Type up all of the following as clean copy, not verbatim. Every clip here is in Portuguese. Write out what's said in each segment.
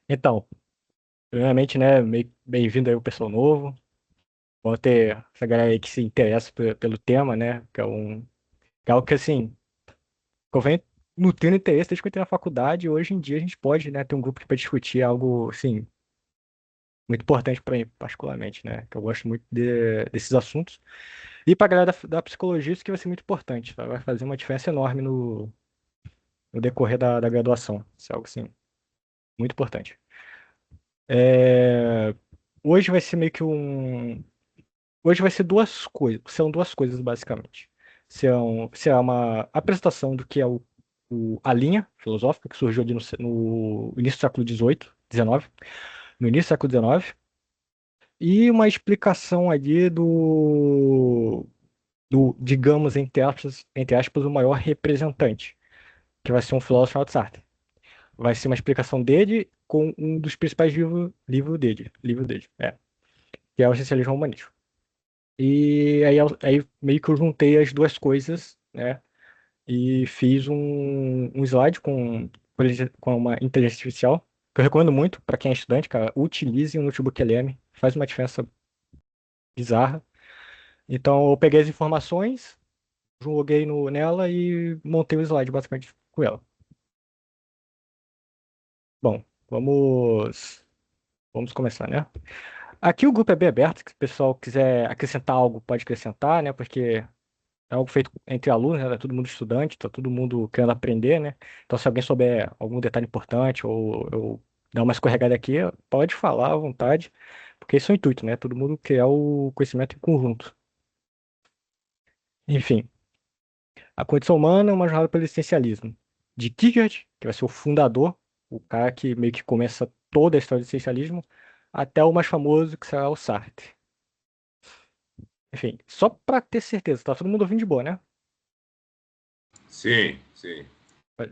Então, primeiramente, né, bem-vindo aí o pessoal novo. Vamos ter essa galera aí que se interessa pelo tema, né, que é algo que, assim, que eu venho nutrindo interesse desde que eu entrei na faculdade e hoje em dia a gente pode, né, ter um grupo para discutir algo, assim, muito importante para mim, particularmente, né, que eu gosto muito desses assuntos. E para a galera da psicologia isso que vai ser muito importante, tá? Vai fazer uma diferença enorme no decorrer da graduação. Isso é algo, assim, muito importante. É, Hoje vai ser meio que um. Hoje vai ser duas coisas, são duas coisas basicamente. Será uma apresentação do que é a linha filosófica que surgiu ali no início do século XVIII, XIX, no início do século XIX, e uma explicação ali digamos, entre aspas, o maior representante, que vai ser um filósofo chamado Sartre. Vai ser uma explicação dele com um dos principais livro dele, que é o Essencialismo Humanístico. E aí meio que eu juntei as duas coisas, né? E fiz um slide com uma inteligência artificial, que eu recomendo muito para quem é estudante, cara. Utilize o notebook LM, faz uma diferença bizarra. Então eu peguei as informações, joguei nela e montei o slide basicamente com ela. Bom, vamos começar, né? Aqui o grupo é bem aberto, se o pessoal quiser acrescentar algo, pode acrescentar, né? Porque é algo feito entre alunos, né? Tá todo mundo estudante, tá todo mundo querendo aprender, né? Então, se alguém souber algum detalhe importante ou eu dar uma escorregada aqui, pode falar à vontade, porque esse é o intuito, né? Todo mundo quer o conhecimento em conjunto. Enfim, a condição humana é uma jornada pelo existencialismo. De Kierkegaard, que vai ser o fundador, o cara que meio que começa toda a história do existencialismo, até o mais famoso, que será o Sartre. Enfim, só pra ter certeza, tá todo mundo ouvindo de boa, né? Sim, sim.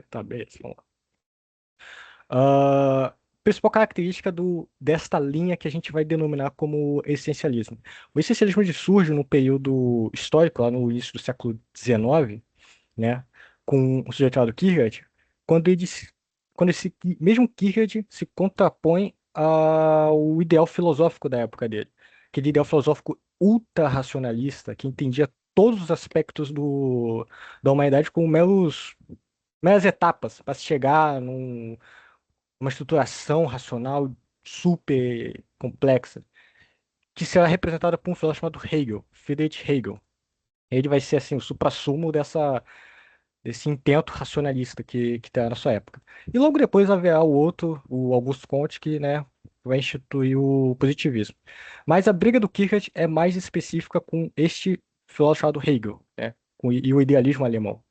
Tá, beleza, vamos lá. Ah, principal característica desta linha que a gente vai denominar como essencialismo. O essencialismo ele surge no período histórico, lá no início do século XIX, né, com o sujeito chamado Kierkegaard, quando ele, se- quando esse mesmo Kierkegaard se contrapõe ao ideal filosófico da época dele, aquele ideal filosófico ultra-racionalista que entendia todos os aspectos da humanidade como meras etapas para se chegar uma estruturação racional super complexa, que será representada por um filósofo chamado Hegel, Friedrich Hegel. Ele vai ser assim o suprassumo desse intento racionalista que está na sua época. E logo depois haverá o outro, o Augusto Comte, que, né, vai instituir o positivismo. Mas a briga do Kierkegaard é mais específica com este filósofo chamado Hegel, né, e o idealismo alemão.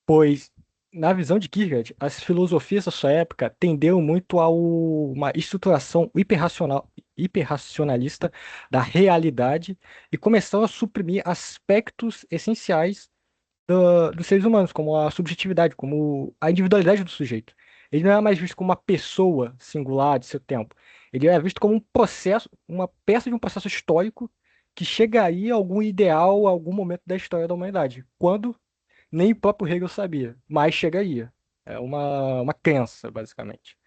Pois, na visão de Kierkegaard, as filosofias da sua época tenderam muito a uma estruturação hiperracionalista da realidade e começaram a suprimir aspectos essenciais dos seres humanos, como a subjetividade, como a individualidade do sujeito. Ele não era mais visto como uma pessoa singular de seu tempo. Ele era visto como um processo, uma peça de um processo histórico que chegaria a algum ideal a algum momento da história da humanidade. Quando nem o próprio Hegel sabia, mas chegaria. É uma crença, basicamente.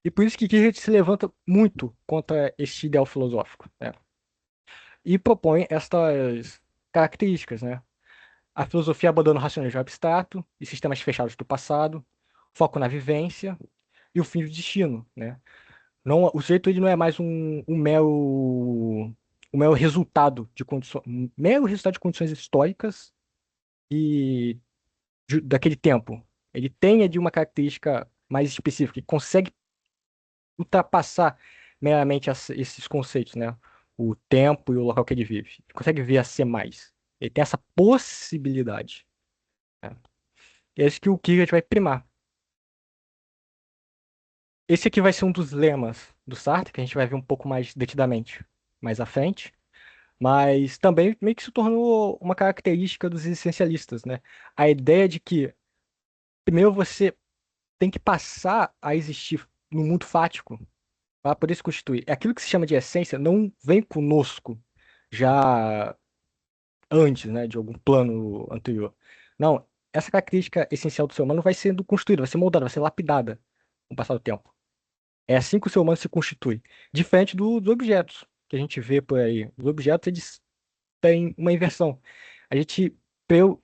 E por isso que Kierkegaard se levanta muito contra este ideal filosófico, né? E propõe estas características, né? A filosofia abandona o racionalismo abstrato e sistemas fechados do passado, foco na vivência e o fim do destino, né? Não, o sujeito ele não é mais um mero resultado de condições, mero resultado de condições históricas e daquele tempo. Ele tem de uma característica mais específica, ele consegue ultrapassar meramente esses conceitos, né? O tempo e o local que ele vive. Ele consegue ver a ser mais. Ele tem essa possibilidade, né? E é isso que o Kierkegaard vai primar. Esse aqui vai ser um dos lemas do Sartre, que a gente vai ver um pouco mais detidamente mais à frente, mas também meio que se tornou uma característica dos existencialistas, né? A ideia de que primeiro você tem que passar a existir no mundo fático para poder se constituir. É aquilo que se chama de essência não vem conosco já antes, né, de algum plano anterior. Não, essa característica essencial do ser humano vai sendo construída, vai ser moldada, vai ser lapidada com o passar do tempo. É assim que o ser humano se constitui. Diferente dos objetos que a gente vê por aí. Os objetos, eles têm uma inversão. A gente, para eu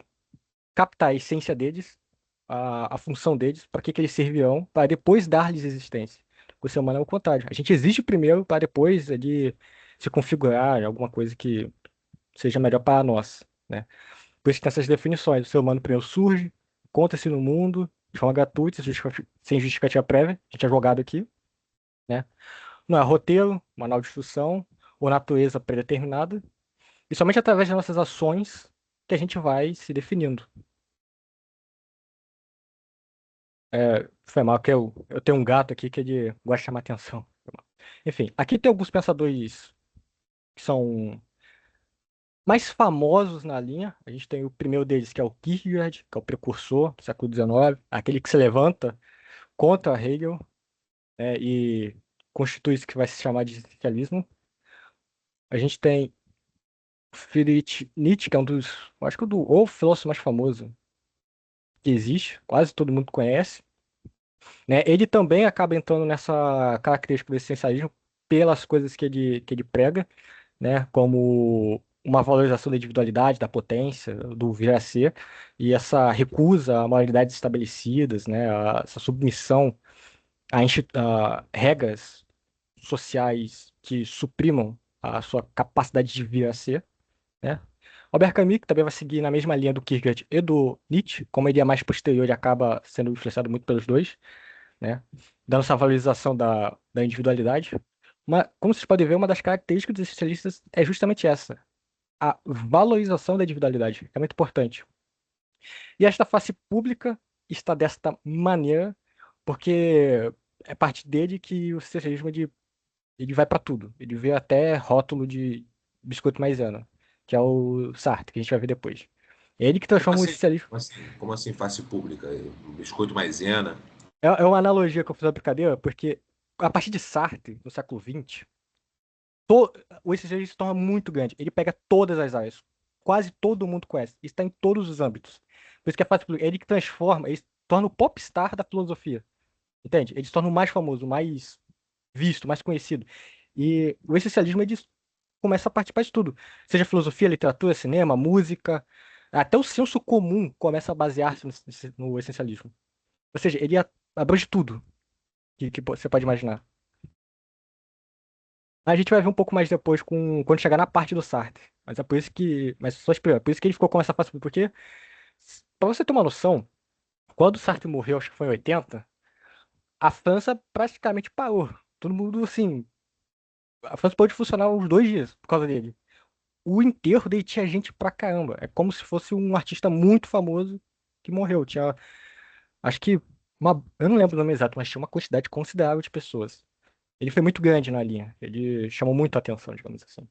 captar a essência deles, a função deles, para que eles servirão, para depois dar-lhes existência. O ser humano é o contrário. A gente existe primeiro para depois ele se configurar em alguma coisa que seja melhor para nós, né? Por isso que tem essas definições. O ser humano primeiro surge, encontra-se no mundo, de forma gratuita, sem justificativa prévia. A gente é jogado aqui, né? Não é roteiro, manual de instrução ou natureza predeterminada. E somente através das nossas ações que a gente vai se definindo. Foi mal que eu tenho um gato aqui que ele gosta de chamar atenção. Enfim, aqui tem alguns pensadores que são mais famosos na linha. A gente tem o primeiro deles, que é o Kierkegaard, que é o precursor do século XIX, aquele que se levanta contra Hegel, e constitui isso que vai se chamar de existencialismo. A gente tem Friedrich Nietzsche, que é um dos, eu acho que o filósofo mais famoso que existe, quase todo mundo conhece, né? Ele também acaba entrando nessa característica do essencialismo pelas coisas que ele prega, né? Como uma valorização da individualidade, da potência, do vir a ser, e essa recusa a moralidades estabelecidas, né? Essa submissão a regras sociais que suprimam a sua capacidade de vir a ser, né? Albert Camus, que também vai seguir na mesma linha do Kierkegaard e do Nietzsche, como ele é mais posterior, ele acaba sendo influenciado muito pelos dois, né? Dando essa valorização da individualidade. Mas, como vocês podem ver, uma das características dos especialistas é justamente essa, a valorização da individualidade. É muito importante. E esta face pública está desta maneira porque é parte dele que o socialismo ele vai para tudo. Ele vê até rótulo de biscoito maisena, que é o Sartre, que a gente vai ver depois. É ele que Como transforma o assim? socialismo. Como assim? Como assim face pública? Um biscoito maisena? É uma analogia que eu fiz da brincadeira, porque a partir de Sartre, no século XX, to- o socialismo se torna muito grande. Ele pega todas as áreas. Quase todo mundo conhece. Isso está em todos os âmbitos. Por isso que é fácil. Ele que transforma, ele se torna o popstar da filosofia. Entende? Ele se torna o mais famoso, o mais visto, mais conhecido. E o essencialismo ele começa a participar de tudo. Seja filosofia, literatura, cinema, música. Até o senso comum começa a basear-se no essencialismo. Ou seja, ele abrange tudo que você pode imaginar. A gente vai ver um pouco mais depois quando chegar na parte do Sartre. Mas é por isso que. Mas só explicar. Por isso que ele ficou com essa face. Porque, pra você ter uma noção, quando o Sartre morreu, acho que foi em 80, a França praticamente parou. Todo mundo, assim. A França pôde funcionar uns 2 dias por causa dele. O enterro dele tinha gente pra caramba. É como se fosse um artista muito famoso que morreu. Tinha, acho que, eu não lembro o nome exato, mas tinha uma quantidade considerável de pessoas. Ele foi muito grande na linha. Ele chamou muito a atenção, digamos assim.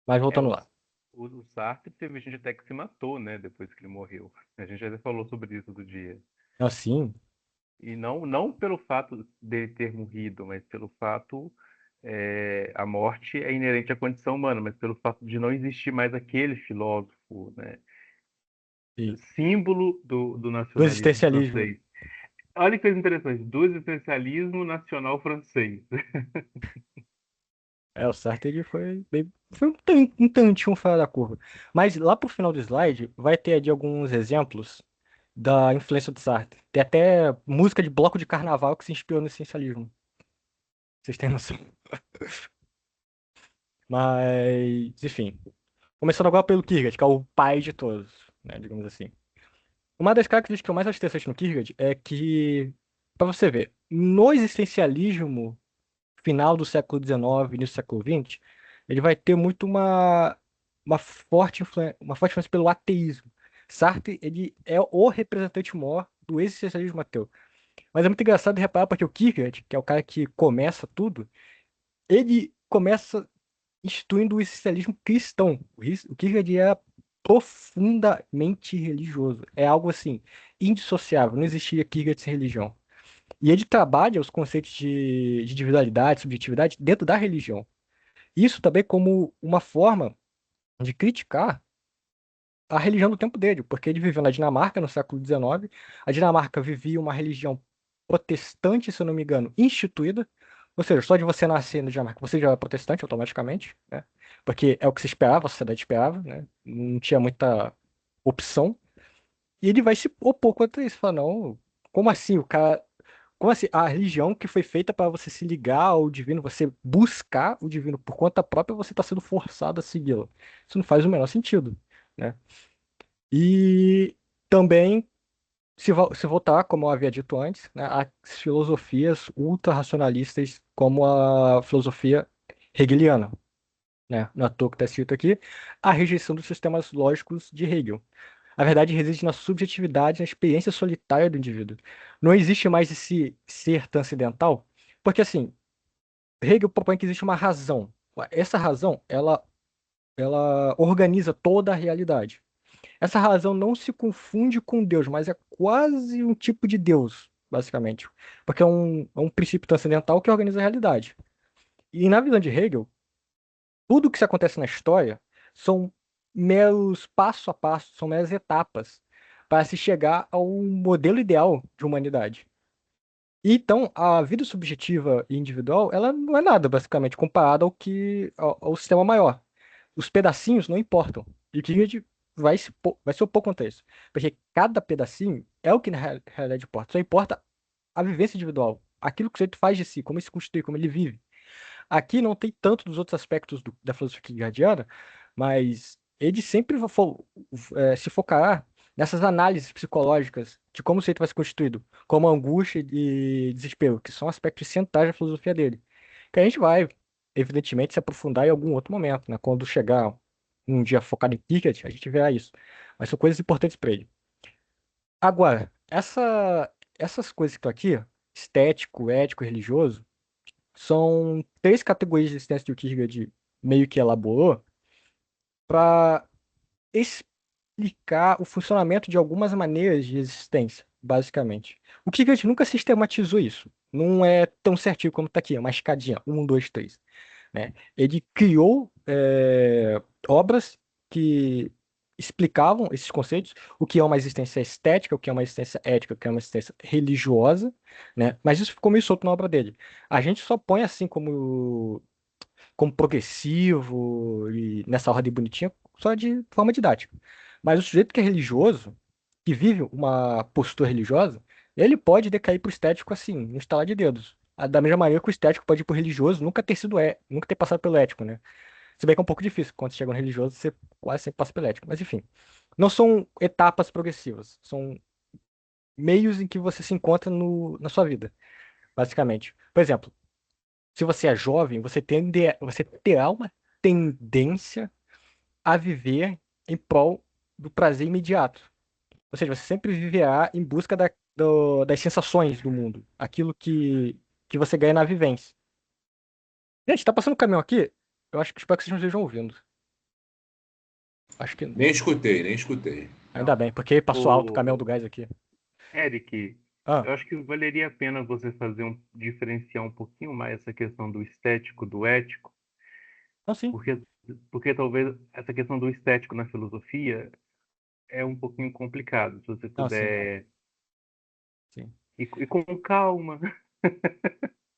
Mas É, voltando lá. o Sartre teve gente até que se matou, né, depois que ele morreu. A gente até falou sobre isso do dia. Assim, E não pelo fato dele ter morrido, mas pelo fato, a morte é inerente à condição humana, mas pelo fato de não existir mais aquele filósofo, né, e símbolo do do nacionalismo existencialismo. francês. Olha que coisa interessante, do existencialismo nacional francês. O Sartre ele foi um tantinho fora da curva. Mas lá pro final do slide vai ter ali alguns exemplos da influência do Sartre. Tem até música de bloco de carnaval que se inspirou no essencialismo. Vocês têm noção? Mas, enfim. Começando agora pelo Kierkegaard, que é o pai de todos, né, digamos assim. Uma das características que eu mais acho interessante no Kierkegaard é que, para você ver, no existencialismo final do século XIX, início do século XX, ele vai ter muito uma forte influência pelo ateísmo. Sartre, ele é o representante maior do existencialismo ateu. Mas é muito engraçado reparar porque o Kierkegaard, que é o cara que começa tudo, ele começa instituindo o existencialismo cristão. O Kierkegaard é profundamente religioso. É algo assim, indissociável. Não existia Kierkegaard sem religião. E ele trabalha os conceitos de individualidade, subjetividade dentro da religião. Isso também como uma forma de criticar a religião do tempo dele, porque ele viveu na Dinamarca no século XIX. A Dinamarca vivia uma religião protestante, se eu não me engano, instituída. Ou seja, só de você nascer na Dinamarca, você já é protestante automaticamente, né? Porque é o que se esperava, a sociedade esperava, né? Não tinha muita opção. E ele vai se opor contra isso. Fala, não, como assim? O cara. Como assim? A religião que foi feita para você se ligar ao divino, você buscar o divino por conta própria, você está sendo forçado a segui-lo. Isso não faz o menor sentido, né? E também se voltar, como eu havia dito antes, né, às filosofias ultra-racionalistas, como a filosofia hegeliana, né? Não é à toa que está escrito aqui, a rejeição dos sistemas lógicos de Hegel. A verdade reside na subjetividade, na experiência solitária do indivíduo. Não existe mais esse ser transcendental, porque assim, Hegel propõe que existe uma razão. Essa razão, ela organiza toda a realidade. Essa razão não se confunde com Deus, mas é quase um tipo de Deus, basicamente. Porque é um princípio transcendental que organiza a realidade. E na visão de Hegel, tudo que se acontece na história são meros passo a passo, são meras etapas para se chegar a um modelo ideal de humanidade. E então, a vida subjetiva e individual, ela não é nada, basicamente, comparada ao sistema maior. Os pedacinhos não importam. E o que a gente vai se opor contra isso. Porque cada pedacinho é o que na realidade importa. Só importa a vivência individual. Aquilo que o sujeito faz de si, como ele se constitui, como ele vive. Aqui não tem tanto dos outros aspectos da filosofia hegeliana, mas ele sempre se focará nessas análises psicológicas de como o sujeito vai ser constituído, como angústia e desespero, que são aspectos centrais da filosofia dele. Que a gente vai, evidentemente, se aprofundar em algum outro momento, né? Quando chegar um dia focado em Pickett, a gente verá isso. Mas são coisas importantes para ele. Agora, essas coisas que estão aqui, estético, ético e religioso, são três categorias de existência que o Kierkegaard meio que elaborou para explicar o funcionamento de algumas maneiras de existência, basicamente. O Kierkegaard nunca sistematizou isso. Não é tão certinho como está aqui, é uma escadinha, um, dois, três, né? Ele criou obras que explicavam esses conceitos, o que é uma existência estética, o que é uma existência ética, o que é uma existência religiosa, né? Mas isso ficou meio solto na obra dele. A gente só põe assim como progressivo e nessa ordem bonitinha, só de forma didática. Mas o sujeito que é religioso, que vive uma postura religiosa, ele pode decair pro estético assim, no estalar de dedos. Da mesma maneira que o estético pode ir pro religioso nunca ter sido nunca ter passado pelo ético, né? Se bem que é um pouco difícil, quando você chega no religioso, você quase sempre passa pelo ético. Mas enfim, não são etapas progressivas, são meios em que você se encontra na sua vida, basicamente. Por exemplo, se você é jovem, você terá uma tendência a viver em prol do prazer imediato. Ou seja, você sempre viverá em busca das sensações do mundo, aquilo que você ganha na vivência. Gente, tá passando um caminhão aqui? Eu acho que espero que vocês não estejam ouvindo. Acho que Nem escutei, nem escutei. ainda bem, porque passou alto o caminhão do O gás aqui. Eric, Ah, eu acho que valeria a pena você diferenciar um pouquinho mais essa questão do estético do ético, não, sim. porque, porque talvez essa questão do estético na filosofia é um pouquinho complicado. Se você Não, sim. puder Sim. ir com calma.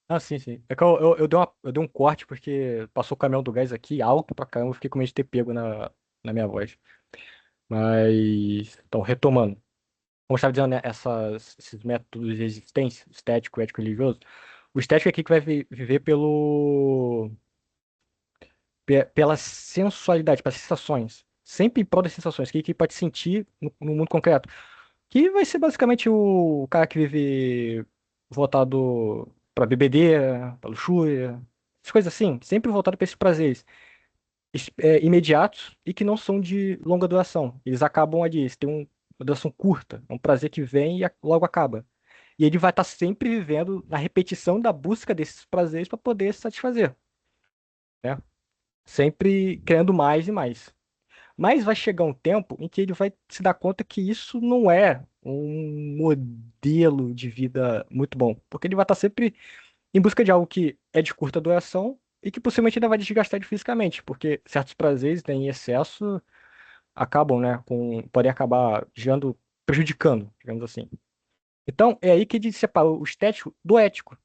Ah, sim, sim. É que eu dei um corte porque passou o caminhão do gás aqui alto pra caramba, eu fiquei com medo de ter pego na minha voz. Mas, então, retomando. Como eu estava dizendo, né, esses métodos de existência, estético, ético e religioso, o estético é aqui que vai viver pela sensualidade, pelas sensações. Sempre em prol das sensações, que pode sentir no mundo concreto. Que vai ser basicamente o cara que vive voltado para bebedeira, para luxúria, essas coisas assim, sempre voltado para esses prazeres imediatos e que não são de longa duração. Eles acabam ali, eles têm uma duração curta, é um prazer que vem e logo acaba. E ele vai estar sempre vivendo na repetição da busca desses prazeres para poder se satisfazer, né? Sempre querendo mais e mais. Mas vai chegar um tempo em que ele vai se dar conta que isso não é um modelo de vida muito bom, porque ele vai estar sempre em busca de algo que é de curta duração e que possivelmente ainda vai desgastar ele fisicamente, porque certos prazeres, né, em excesso acabam, né, podem acabar prejudicando, digamos assim. Então, é aí que ele separa o estético do ético.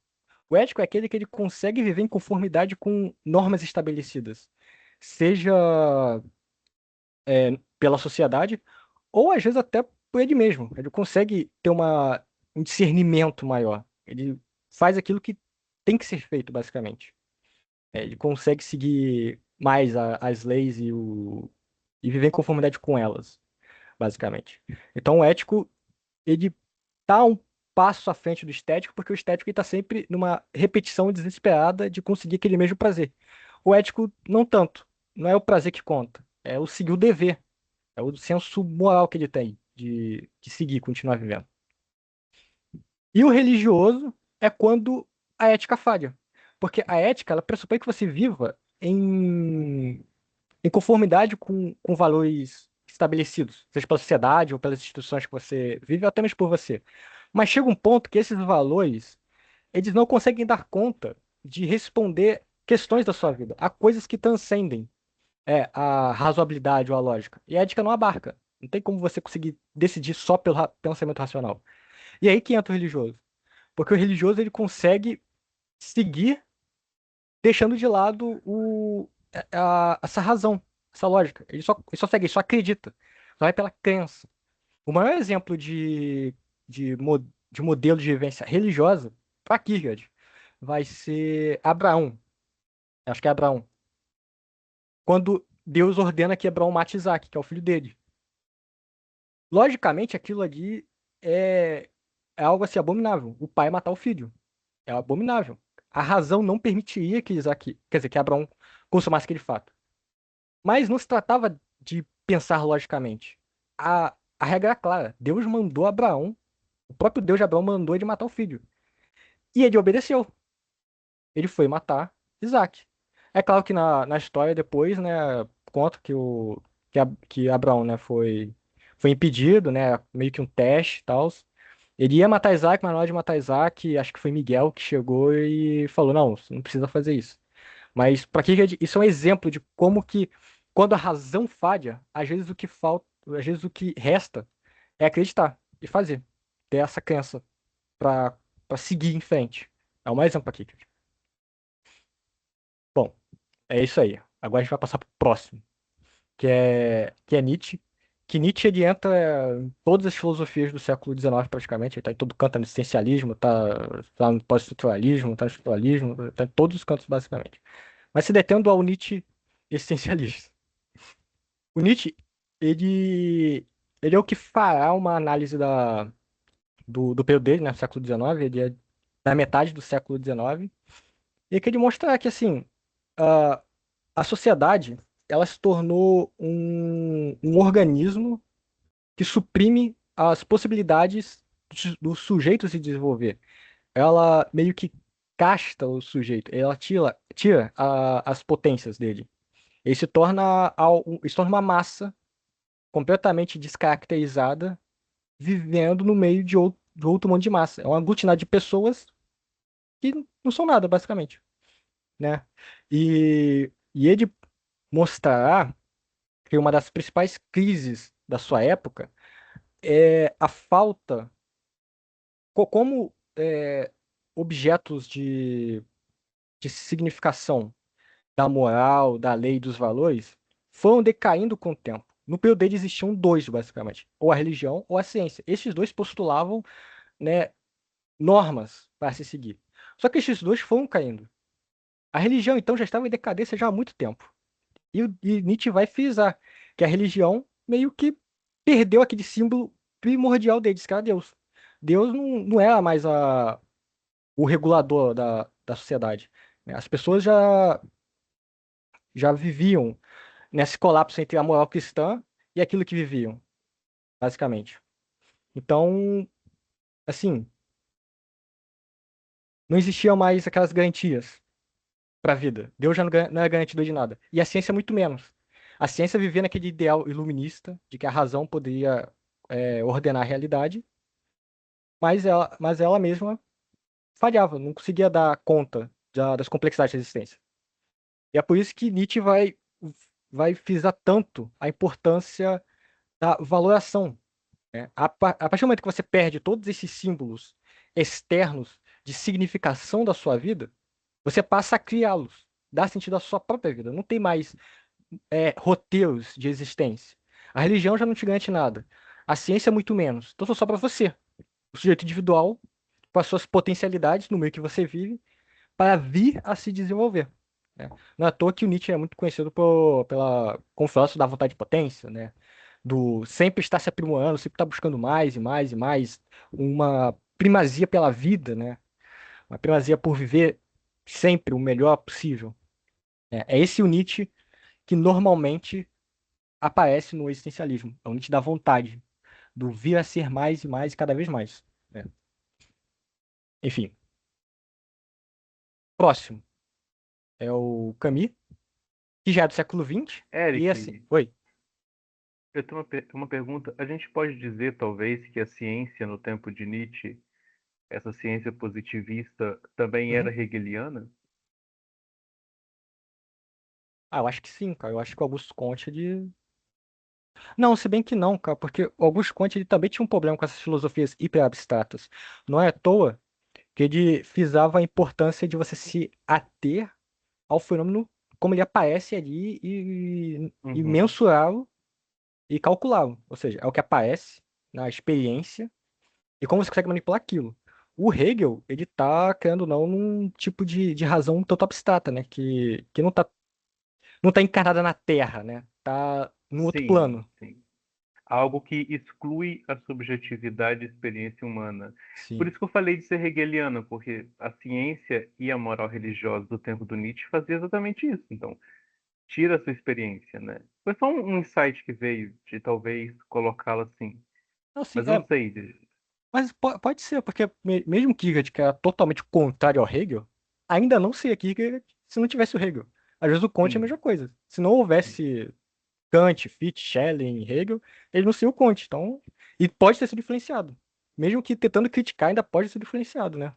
O ético é aquele que ele consegue viver em conformidade com normas estabelecidas, seja pela sociedade ou às vezes até por ele mesmo. Ele consegue ter um discernimento maior. Ele faz aquilo que tem que ser feito, basicamente. Ele consegue seguir mais as leis e viver em conformidade com elas, basicamente. Então, o ético, ele tá um passo à frente do estético, porque o estético está sempre numa repetição desesperada de conseguir aquele mesmo prazer. O ético, não tanto. Não é o prazer que conta. É o seguir o dever. É o senso moral que ele tem de seguir, continuar vivendo. E o religioso é quando a ética falha. Porque a ética, ela pressupõe que você viva em conformidade com valores estabelecidos, seja pela sociedade ou pelas instituições que você vive, ou até mesmo por você. Mas chega um ponto que esses valores, eles não conseguem dar conta de responder questões da sua vida. Há coisas que transcendem a razoabilidade ou a lógica. E a ética não abarca. Não tem como você conseguir decidir só pelo pensamento racional. E aí que entra o religioso. Porque o religioso ele consegue seguir deixando de lado essa razão, essa lógica. Ele só segue, ele só acredita. Só vai pela crença. O maior exemplo de modelo de vivência religiosa para Kierkegaard vai ser Abraão. Acho que é Abraão. Quando Deus ordena que Abraão mate Isaac, que é o filho dele. Logicamente, aquilo ali é, é algo assim abominável. O pai matar o filho. É abominável. A razão não permitiria que Isaac, quer dizer, que Abraão consumasse aquele fato. Mas não se tratava de pensar logicamente. A regra era clara. Deus mandou Abraão, o próprio Deus de Abraão mandou ele matar o filho. E ele obedeceu. Ele foi matar Isaac. É claro que na história depois, né, conta que Abraão, né, foi impedido, né, meio que um teste e tal. Ele ia matar Isaac, mas na hora de matar Isaac, acho que foi Miguel que chegou e falou, não, você não precisa fazer isso. Mas para que isso é um exemplo de como que quando a razão falha, às vezes o que falta, às vezes o que resta é acreditar e fazer, ter essa crença para seguir em frente. É o mais exemplo aqui. Bom, é isso aí. Agora a gente vai passar pro próximo, que é Nietzsche. Que Nietzsche ele entra em todas as filosofias do século XIX praticamente. Ele está em todo canto, tá no existencialismo, tá no pós-estruturalismo, tá no estruturalismo, tá em todos os cantos basicamente. Mas se detendo ao Nietzsche existencialista. O Nietzsche, ele, ele é o que fará uma análise do período dele, né, século XIX, ele é da metade do século XIX, e que ele mostra que, assim, a, a sociedade, ela se tornou um organismo que suprime as possibilidades do sujeito se desenvolver. Ela meio que casta o sujeito, ela tira as potências dele. Ele se torna uma massa completamente descaracterizada, vivendo no meio de outro monte de massa. É uma aglutinada de pessoas que não são nada, basicamente, né? E ele mostrará que uma das principais crises da sua época é a falta, como objetos de significação da moral, da lei e dos valores foram decaindo com o tempo. No período dele existiam dois, basicamente, ou a religião ou a ciência. Esses dois postulavam, né, normas para se seguir. Só que esses dois foram caindo. A religião, então, já estava em decadência já há muito tempo. E Nietzsche vai frisar que a religião meio que perdeu aquele símbolo primordial deles, que era Deus. Deus não era mais o regulador da sociedade, né? As pessoas já viviam nesse colapso entre a moral cristã e aquilo que viviam, basicamente. Então, assim, não existiam mais aquelas garantias para a vida. Deus já não é garantidor de nada. E a ciência muito menos. A ciência vivia naquele ideal iluminista de que a razão poderia ordenar a realidade, mas ela mesma falhava, não conseguia dar conta das complexidades da existência. E é por isso que Nietzsche vai frisar tanto a importância da valoração. né? A partir do momento que você perde todos esses símbolos externos de significação da sua vida, você passa a criá-los, dar sentido à sua própria vida. Não tem mais roteiros de existência. A religião já não te garante nada. A ciência, muito menos. Então, só para você, o sujeito individual, com as suas potencialidades no meio que você vive, para vir a se desenvolver, né? Não é à toa que o Nietzsche é muito conhecido pela conflito da vontade de potência, né? Do sempre estar se aprimorando, sempre estar buscando mais e mais e mais, uma primazia pela vida, né? Uma primazia por viver sempre o melhor possível. É esse o Nietzsche que normalmente aparece no existencialismo. É o Nietzsche da vontade, do vir a ser mais e mais e cada vez mais, né? Enfim, próximo é o Camus, que já é do século XX, e assim. Eric, Oi. eu tenho uma pergunta. A gente pode dizer, talvez, que a ciência no tempo de Nietzsche, essa ciência positivista, também era Uhum. hegeliana? Ah, eu acho que sim, cara. Eu acho que o Augusto Conte, ele. Não, se bem que não, cara, porque o Augusto Conte ele também tinha um problema com essas filosofias hiper abstratas. Não é à toa que ele frisava a importância de você se ater ao fenômeno como ele aparece ali e Uhum. mensurá-lo e calculá-lo. Ou seja, é o que aparece na experiência e como você consegue manipular aquilo. O Hegel, ele tá, querendo ou não, num tipo de razão total abstrata, né? Que não tá encarnada na Terra, né? Tá num outro Sim, plano. sim. Algo que exclui a subjetividade e experiência humana. Por Sim. isso que eu falei de ser hegeliano, porque a ciência e a moral religiosa do tempo do Nietzsche fazia exatamente isso. Então, tira a sua experiência, né? Foi só um insight que veio de talvez colocá-lo assim. Não, sim, Mas eu não sei. mas pode ser, porque mesmo Kierkegaard, que era totalmente contrário ao Hegel, ainda não seria Kierkegaard se não tivesse o Hegel. Às vezes o Kant é a Sim, mesma coisa. Se não sim. houvesse Kant, Fichte, Schelling, Hegel, ele não seria o Kant. Então, e pode ter sido influenciado. Mesmo que tentando criticar, ainda pode ser influenciado, né?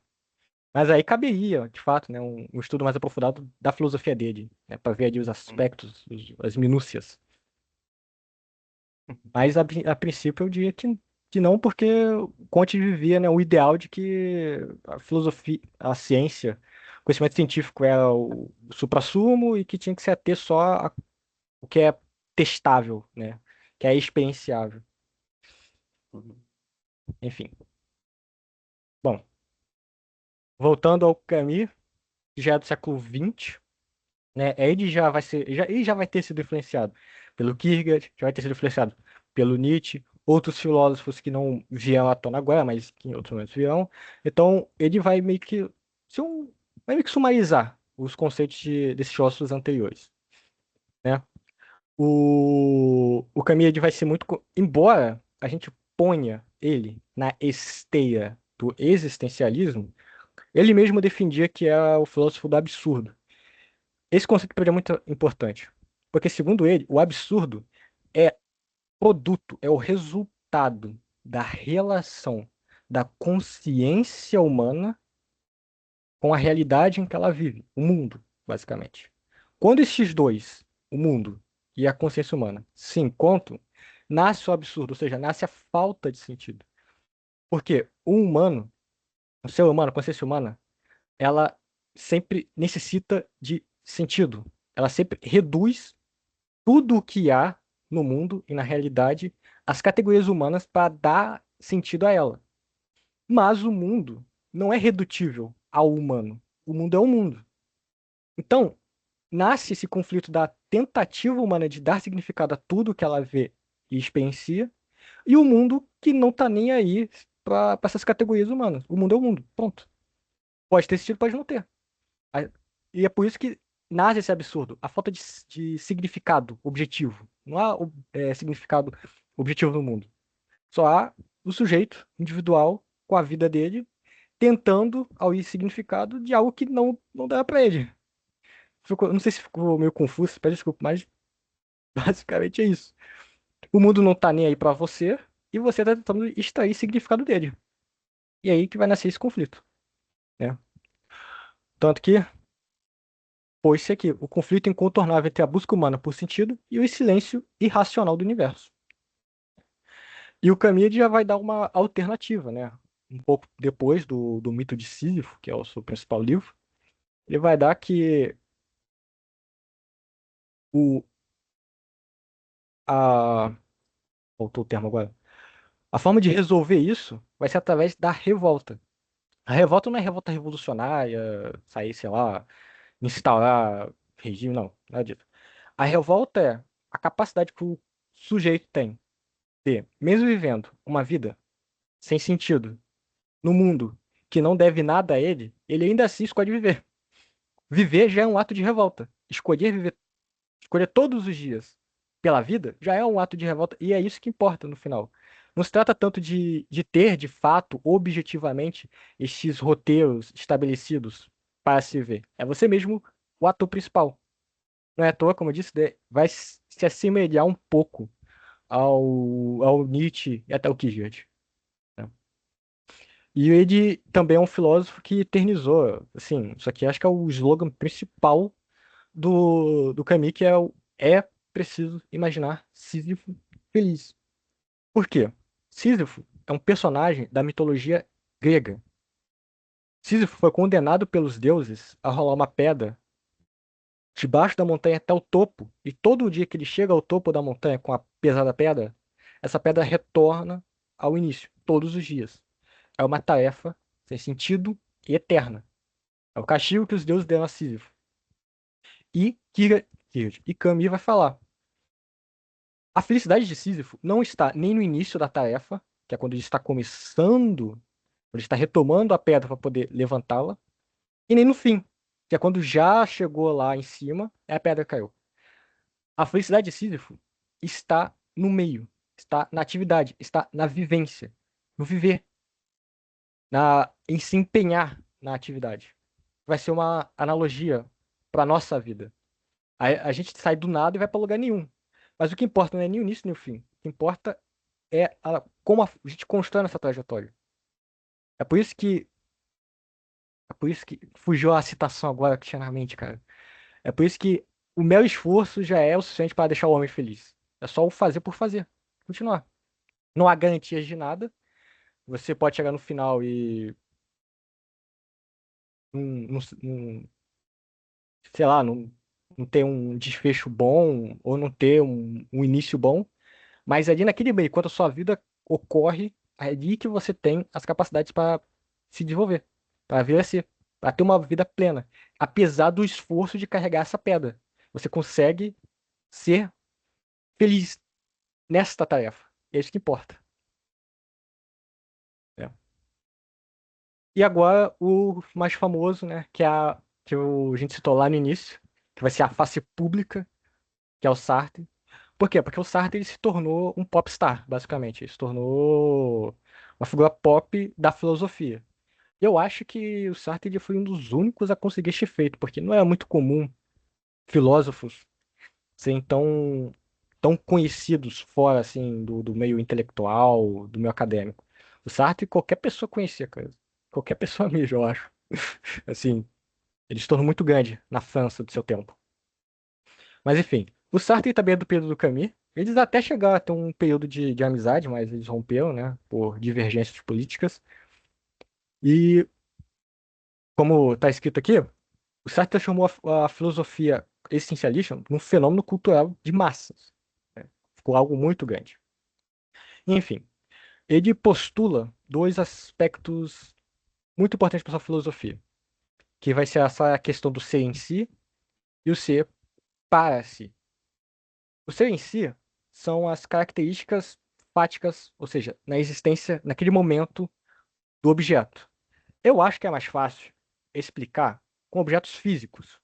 Mas aí caberia, de fato, né, um estudo mais aprofundado da filosofia dele, né, para ver ali os aspectos, as minúcias. Mas a princípio eu diria que não, porque Kant vivia, né, o ideal de que a filosofia, a ciência, o conhecimento científico é o suprassumo e que tinha que se ater só o que é testável, né, que é experienciável. Uhum. Enfim. Bom, voltando ao Camus, que já é do século XX, né, ele já vai ser, ele já vai ter sido influenciado pelo Kierkegaard, já vai ter sido influenciado pelo Nietzsche, outros filósofos que não vieram à tona agora, mas que em outros momentos virão. Então, ele vai meio que ser vai meio que sumarizar os conceitos desses filósofos anteriores, né? O Camus ele vai ser muito, embora a gente ponha ele na esteira do existencialismo, ele mesmo defendia que é o filósofo do absurdo. Esse conceito para ele é muito importante, porque, segundo ele, o absurdo é produto, é o resultado da relação da consciência humana com a realidade em que ela vive, o mundo, basicamente. Quando esses dois, o mundo e a consciência humana, se encontram, nasce o absurdo, ou seja, nasce a falta de sentido. Porque o humano, o ser humano, a consciência humana, ela sempre necessita de sentido. Ela sempre reduz tudo o que há no mundo e na realidade às categorias humanas para dar sentido a ela. Mas o mundo não é redutível ao humano. O mundo é o mundo. Então, nasce esse conflito da tentativa humana de dar significado a tudo que ela vê e experiencia, e o mundo que não está nem aí para essas categorias humanas. O mundo é o mundo. Pronto. Pode ter sentido, pode não ter. A- E é por isso que nasce esse absurdo, a falta de significado objetivo. Não há significado objetivo no mundo. Só há o sujeito individual com a vida dele tentando ao ir significado de algo que não dá pra ele. Não sei se ficou meio confuso, peço desculpa, mas basicamente é isso. O mundo não tá nem aí pra você e você tá tentando extrair significado dele. E é aí que vai nascer esse conflito, né? Tanto que pôs-se aqui o conflito incontornável entre a busca humana por sentido e o silêncio irracional do universo. E o Camus já vai dar uma alternativa, né? Um pouco depois do mito de Sísifo, que é o seu principal livro, ele vai dar que o, a, faltou o termo agora, a forma de resolver isso vai ser através da revolta. A revolta não é revolta revolucionária, sair, sei lá, instaurar regime, não, nada disso. A revolta é a capacidade que o sujeito tem de, mesmo vivendo uma vida sem sentido, no mundo que não deve nada a ele, ele ainda assim escolhe viver. Viver já é um ato de revolta. Escolher viver, escolher todos os dias pela vida já é um ato de revolta e é isso que importa no final. Não se trata tanto de ter, de fato, objetivamente, estes roteiros estabelecidos para se ver. É você mesmo o ator principal. Não é à toa, como eu disse, vai se assemelhar um pouco ao Nietzsche e até o Kierkegaard, né? E ele também é um filósofo que eternizou, assim, isso aqui acho que é o slogan principal do Camus, que é é preciso imaginar Sísifo feliz. Por quê? Sísifo é um personagem da mitologia grega. Sísifo foi condenado pelos deuses a rolar uma pedra debaixo da montanha até o topo, e todo dia que ele chega ao topo da montanha com a pesada pedra, essa pedra retorna ao início, todos os dias. É uma tarefa sem sentido e eterna. É o castigo que os deuses deram a Sísifo. E Camus vai falar: a felicidade de Sísifo não está nem no início da tarefa, que é quando ele está começando, quando ele está retomando a pedra para poder levantá-la, e nem no fim, que é quando já chegou lá em cima, e a pedra caiu. A felicidade de Sísifo está no meio, está na atividade, está na vivência, no viver, em se empenhar na atividade. Vai ser uma analogia para nossa vida. A gente sai do nada e vai para lugar nenhum. Mas o que importa não é nem o início nem o fim. O que importa é como a gente constrói nessa trajetória. É por isso que, é por isso que fugiu a citação agora que tinha na mente, cara. É por isso que o meu esforço já é o suficiente para deixar o homem feliz. É só o fazer por fazer. Continuar. Não há garantias de nada. Você pode chegar no final e não, sei lá, não ter um desfecho bom ou não ter um início bom. Mas ali naquele meio, enquanto a sua vida ocorre, é ali que você tem as capacidades para se desenvolver, para vir a ser, para ter uma vida plena. Apesar do esforço de carregar essa pedra, você consegue ser feliz nesta tarefa. É isso que importa, né? E agora o mais famoso, né, a gente citou lá no início, que vai ser a face pública, que é o Sartre. Por quê? Porque o Sartre ele se tornou um popstar, basicamente. Ele se tornou uma figura pop da filosofia. Eu acho que o Sartre ele foi um dos únicos a conseguir este feito, porque não é muito comum filósofos serem tão conhecidos fora assim do meio intelectual, do meio acadêmico. O Sartre qualquer pessoa conhecia, cara. Qualquer pessoa mesmo, eu acho. Assim, ele se tornou muito grande na França do seu tempo. Mas enfim, o Sartre também é do período do Camus. Eles até chegaram a ter um período de amizade, mas eles romperam, né, por divergências políticas. E, como está escrito aqui, o Sartre transformou a filosofia existencialista num fenômeno cultural de massas, né? Ficou algo muito grande. Enfim, ele postula dois aspectos muito importantes para sua filosofia, que vai ser essa questão do ser em si e o ser para si. O ser em si são as características fáticas, ou seja, na existência, naquele momento do objeto. Eu acho que é mais fácil explicar com objetos físicos,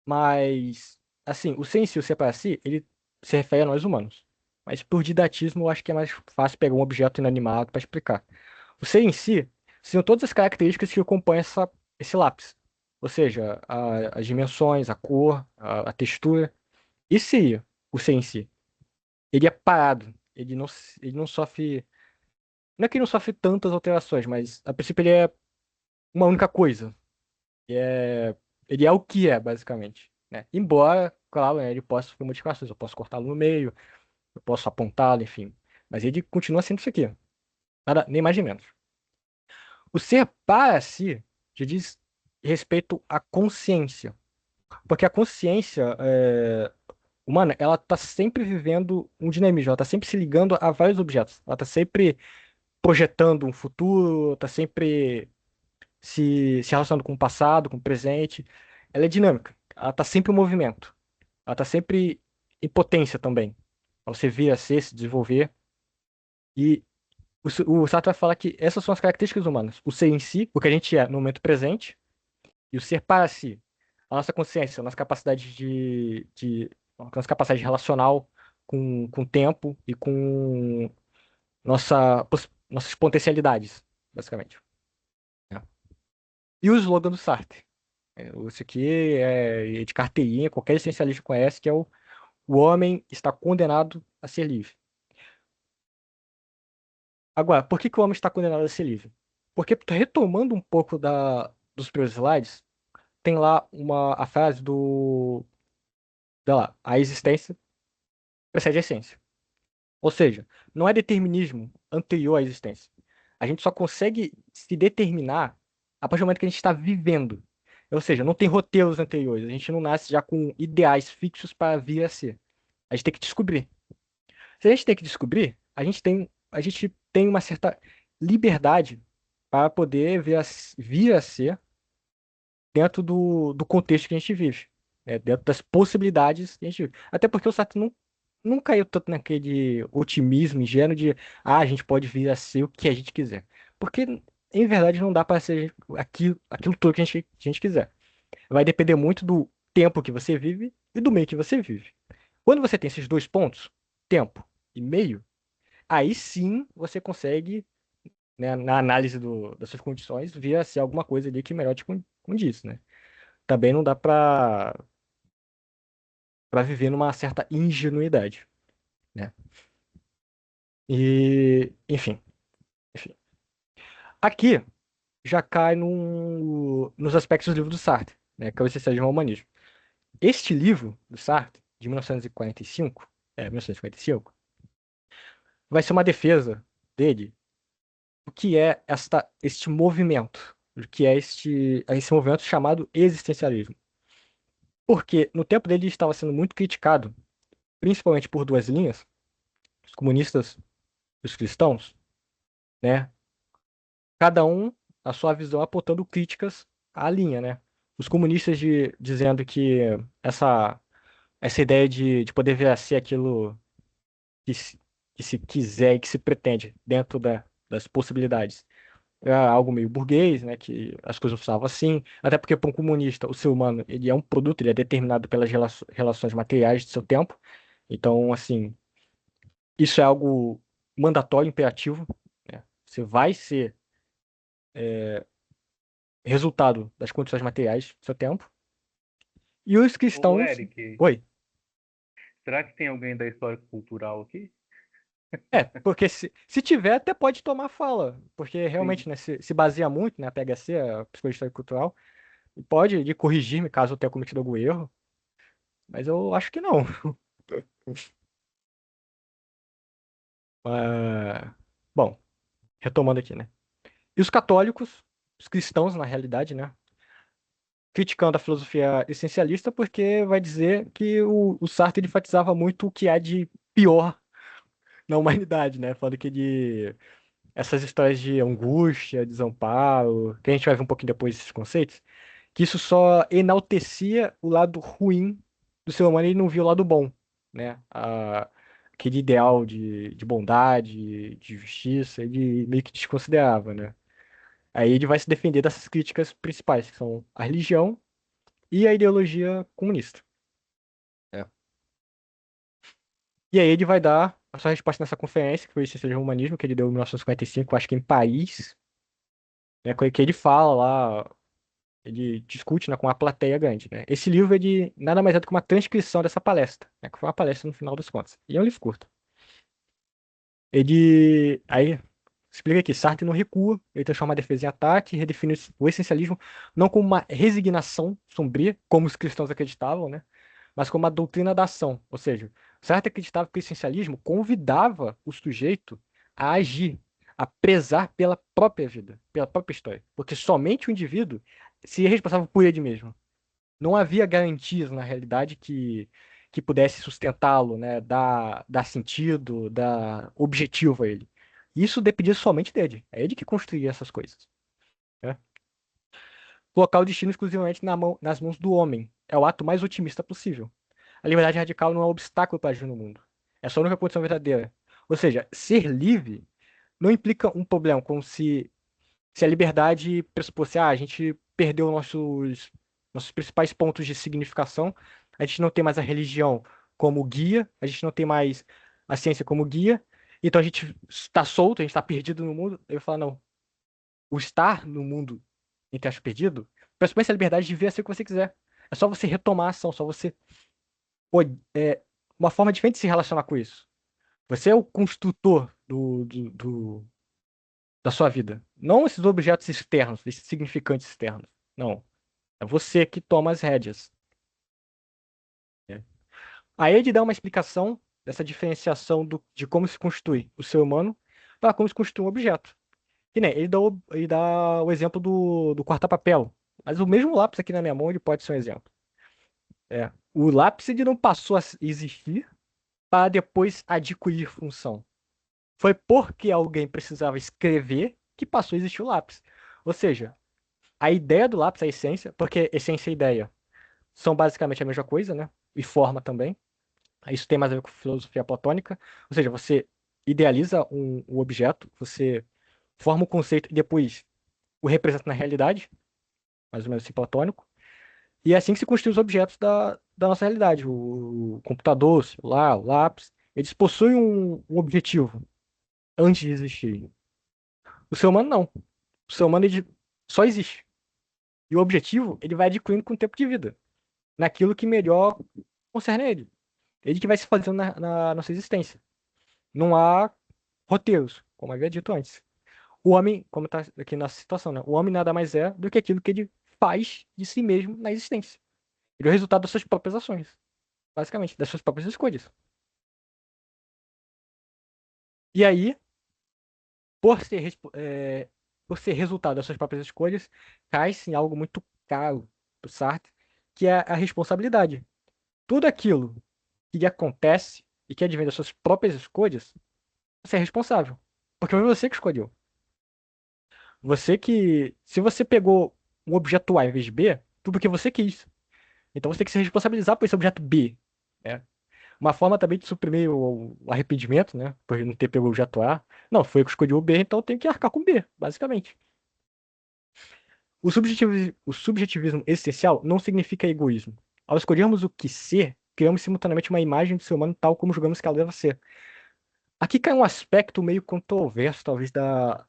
mas, assim, o ser em si, o ser para si, ele se refere a nós humanos. Mas por didatismo, eu acho que é mais fácil pegar um objeto inanimado para explicar. O ser em si são todas as características que compõem esse lápis. Ou seja, as dimensões, a cor, a textura. Isso seria o ser em si. Ele é parado. Ele não sofre. Não é que ele não sofre tantas alterações, mas a princípio ele é uma única coisa. E ele é o que é, basicamente, né? Embora, claro, né, ele possa sofrer modificações. Eu posso cortá-lo no meio, eu posso apontá-lo, enfim. Mas ele continua sendo isso aqui. Nada, nem mais nem menos. O ser para si já diz respeito à consciência. Porque a consciência humana, ela está sempre vivendo um dinamismo, ela está sempre se ligando a vários objetos. Ela está sempre projetando um futuro, está sempre se relacionando com o passado, com o presente. Ela é dinâmica, ela está sempre em movimento. Ela está sempre em potência também. Pra você vir a ser, se desenvolver. E o Sartre vai falar que essas são as características humanas. O ser em si, o que a gente é no momento presente, e o ser para si. A nossa consciência, a nossa capacidade a nossa capacidade relacional com o tempo e com nossas potencialidades, basicamente. Né? E o slogan do Sartre. Esse aqui é de carteirinha, qualquer essencialista conhece, que é o homem está condenado a ser livre. Agora, por que que o homem está condenado a ser livre? Porque, retomando um pouco dos primeiros slides, tem lá a frase a existência precede a essência. Ou seja, não é determinismo anterior à existência. A gente só consegue se determinar a partir do momento que a gente está vivendo. Ou seja, não tem roteiros anteriores. A gente não nasce já com ideais fixos para vir a ser. A gente tem que descobrir. Se a gente tem que descobrir, a gente tem uma certa liberdade para poder vir a ser dentro do contexto que a gente vive, né? Dentro das possibilidades que a gente vive. Até porque o Sartre não caiu tanto naquele otimismo ingênuo de a gente pode vir a ser o que a gente quiser. Porque, em verdade, não dá para ser aquilo tudo que a gente quiser. Vai depender muito do tempo que você vive e do meio que você vive. Quando você tem esses dois pontos, tempo e meio, aí sim você consegue, né, na análise das suas condições, vir a ser alguma coisa ali que melhor te condiz, né? Também não dá para viver numa certa ingenuidade, né? E, enfim. Aqui já cai nos aspectos do livro do Sartre, né, que é o Essencialismo ao Humanismo. Este livro do Sartre, de 1945, vai ser uma defesa dele do que é este movimento, do que é esse movimento chamado existencialismo. Porque no tempo dele estava sendo muito criticado, principalmente por duas linhas, os comunistas e os cristãos, né? Cada um a sua visão apontando críticas à linha, né? Os comunistas dizendo que essa, essa ideia de poder vir a ser aquilo que se quiser e que se pretende dentro das possibilidades. É algo meio burguês, né? Que as coisas não funcionavam assim. Até porque para um comunista, o ser humano ele é um produto, ele é determinado pelas relações materiais de seu tempo. Então, assim, isso é algo mandatório, imperativo, né? Você vai ser resultado das condições materiais do seu tempo. E os Ô, cristãos. Eric, Oi. será que tem alguém da história cultural aqui? Porque se tiver, até pode tomar fala. Porque Sim. realmente, né, se baseia muito, né, a PHC, a Psicologia Histórica e Cultural, e pode corrigir-me caso eu tenha cometido algum erro. Mas eu acho que não. Ah, bom, retomando aqui, né? E os católicos, os cristãos, na realidade, né? Criticando a filosofia essencialista porque vai dizer que o Sartre enfatizava muito o que há de pior na humanidade, né? Falando que essas histórias de angústia, desamparo, que a gente vai ver um pouquinho depois desses conceitos, que isso só enaltecia o lado ruim do ser humano e não via o lado bom, né? Aquele ideal de bondade, de justiça, ele meio que desconsiderava, né? Aí ele vai se defender dessas críticas principais, que são a religião e a ideologia comunista. É. E aí ele vai dar a sua resposta nessa conferência, que foi o Ciência do Humanismo, que ele deu em 1955, acho que em Paris, né? Que ele fala lá, ele discute, né, com uma plateia grande, né? Esse livro, ele nada mais é do que uma transcrição dessa palestra, né? Que foi uma palestra no final das contas. E é um livro curto. Ele, aí, explica aqui, Sartre não recua, ele transforma a defesa em ataque, redefine o essencialismo não como uma resignação sombria, como os cristãos acreditavam, né? Mas como uma doutrina da ação, ou seja, Sartre acreditava que o essencialismo convidava o sujeito a agir, a prezar pela própria vida, pela própria história, porque somente o indivíduo se é responsável por ele mesmo. Não havia garantias na realidade que pudesse sustentá-lo, né, dar sentido, dar objetivo a ele. Isso dependia somente dele. É ele que construía essas coisas, né? Colocar o destino exclusivamente nas mãos do homem é o ato mais otimista possível. A liberdade radical não é um obstáculo para agir no mundo. É só a única condição verdadeira. Ou seja, ser livre não implica um problema, como se a liberdade pressuposse, a gente perdeu nossos principais pontos de significação, a gente não tem mais a religião como guia, a gente não tem mais a ciência como guia, então a gente está solto, a gente está perdido no mundo. Eu falo, não, o estar no mundo, entre aspas, perdido, pressupõe a liberdade de viver assim o que você quiser. É só você retomar a ação, só você. Pô, uma forma diferente de se relacionar com isso. Você é o construtor da sua vida. Não esses objetos externos, esses significantes externos. Não. É você que toma as rédeas. Né? Aí ele dá uma explicação dessa diferenciação de como se constitui o ser humano para como se constitui um objeto. E, né, ele dá o exemplo do corta-papel. Mas o mesmo lápis aqui na minha mão ele pode ser um exemplo. O lápis ele não passou a existir para depois adquirir função. Foi porque alguém precisava escrever que passou a existir o lápis. Ou seja, a ideia do lápis, a essência, porque essência e ideia são basicamente a mesma coisa, né? E forma também. Isso tem mais a ver com filosofia platônica. Ou seja, você idealiza um objeto, você forma o conceito e depois o representa na realidade, mais ou menos assim platônico. E é assim que se construem os objetos da nossa realidade. O computador, o celular, o lápis, eles possuem um objetivo antes de existir. O ser humano não. O ser humano ele só existe. E o objetivo ele vai adquirindo com o tempo de vida, naquilo que melhor concerne a ele. Ele que vai se fazendo na nossa existência. Não há roteiros, como havia dito antes. O homem, como está aqui na situação, né? O homem nada mais é do que aquilo que ele faz de si mesmo na existência. Ele é o resultado das suas próprias ações, basicamente, das suas próprias escolhas. E aí, por ser, por ser resultado das suas próprias escolhas, cai-se em algo muito caro para o Sartre, que é a responsabilidade. Tudo aquilo que lhe acontece e que advém das suas próprias escolhas, você é responsável. Porque foi você que escolheu. Você que. Se você pegou um objeto A em vez de B, foi porque você quis. Então você tem que se responsabilizar por esse objeto B. Né? Uma forma também de suprimir o arrependimento, né? Por não ter pego o objeto A. Não, foi eu que escolhi o B, então eu tenho que arcar com o B, basicamente. O subjetivismo existencial não significa egoísmo. Ao escolhermos o que ser, criamos simultaneamente uma imagem do ser humano tal como julgamos que ela deva ser. Aqui cai um aspecto meio controverso, talvez, da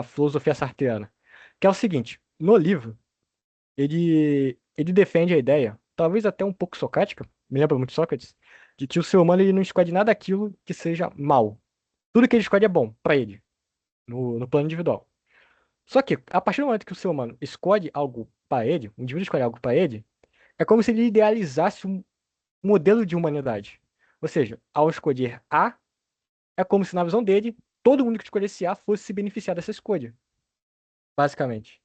filosofia sartreana, que é o seguinte: no livro, ele defende a ideia, talvez até um pouco socrática, me lembra muito Sócrates, de que o ser humano ele não escolhe nada daquilo que seja mal. Tudo que ele escolhe é bom para ele, no plano individual. Só que, a partir do momento que o ser humano escolhe algo para ele, o indivíduo escolhe algo para ele, é como se ele idealizasse um modelo de humanidade. Ou seja, ao escolher A, é como se na visão dele, todo mundo que escolhesse A fosse se beneficiar dessa escolha, basicamente.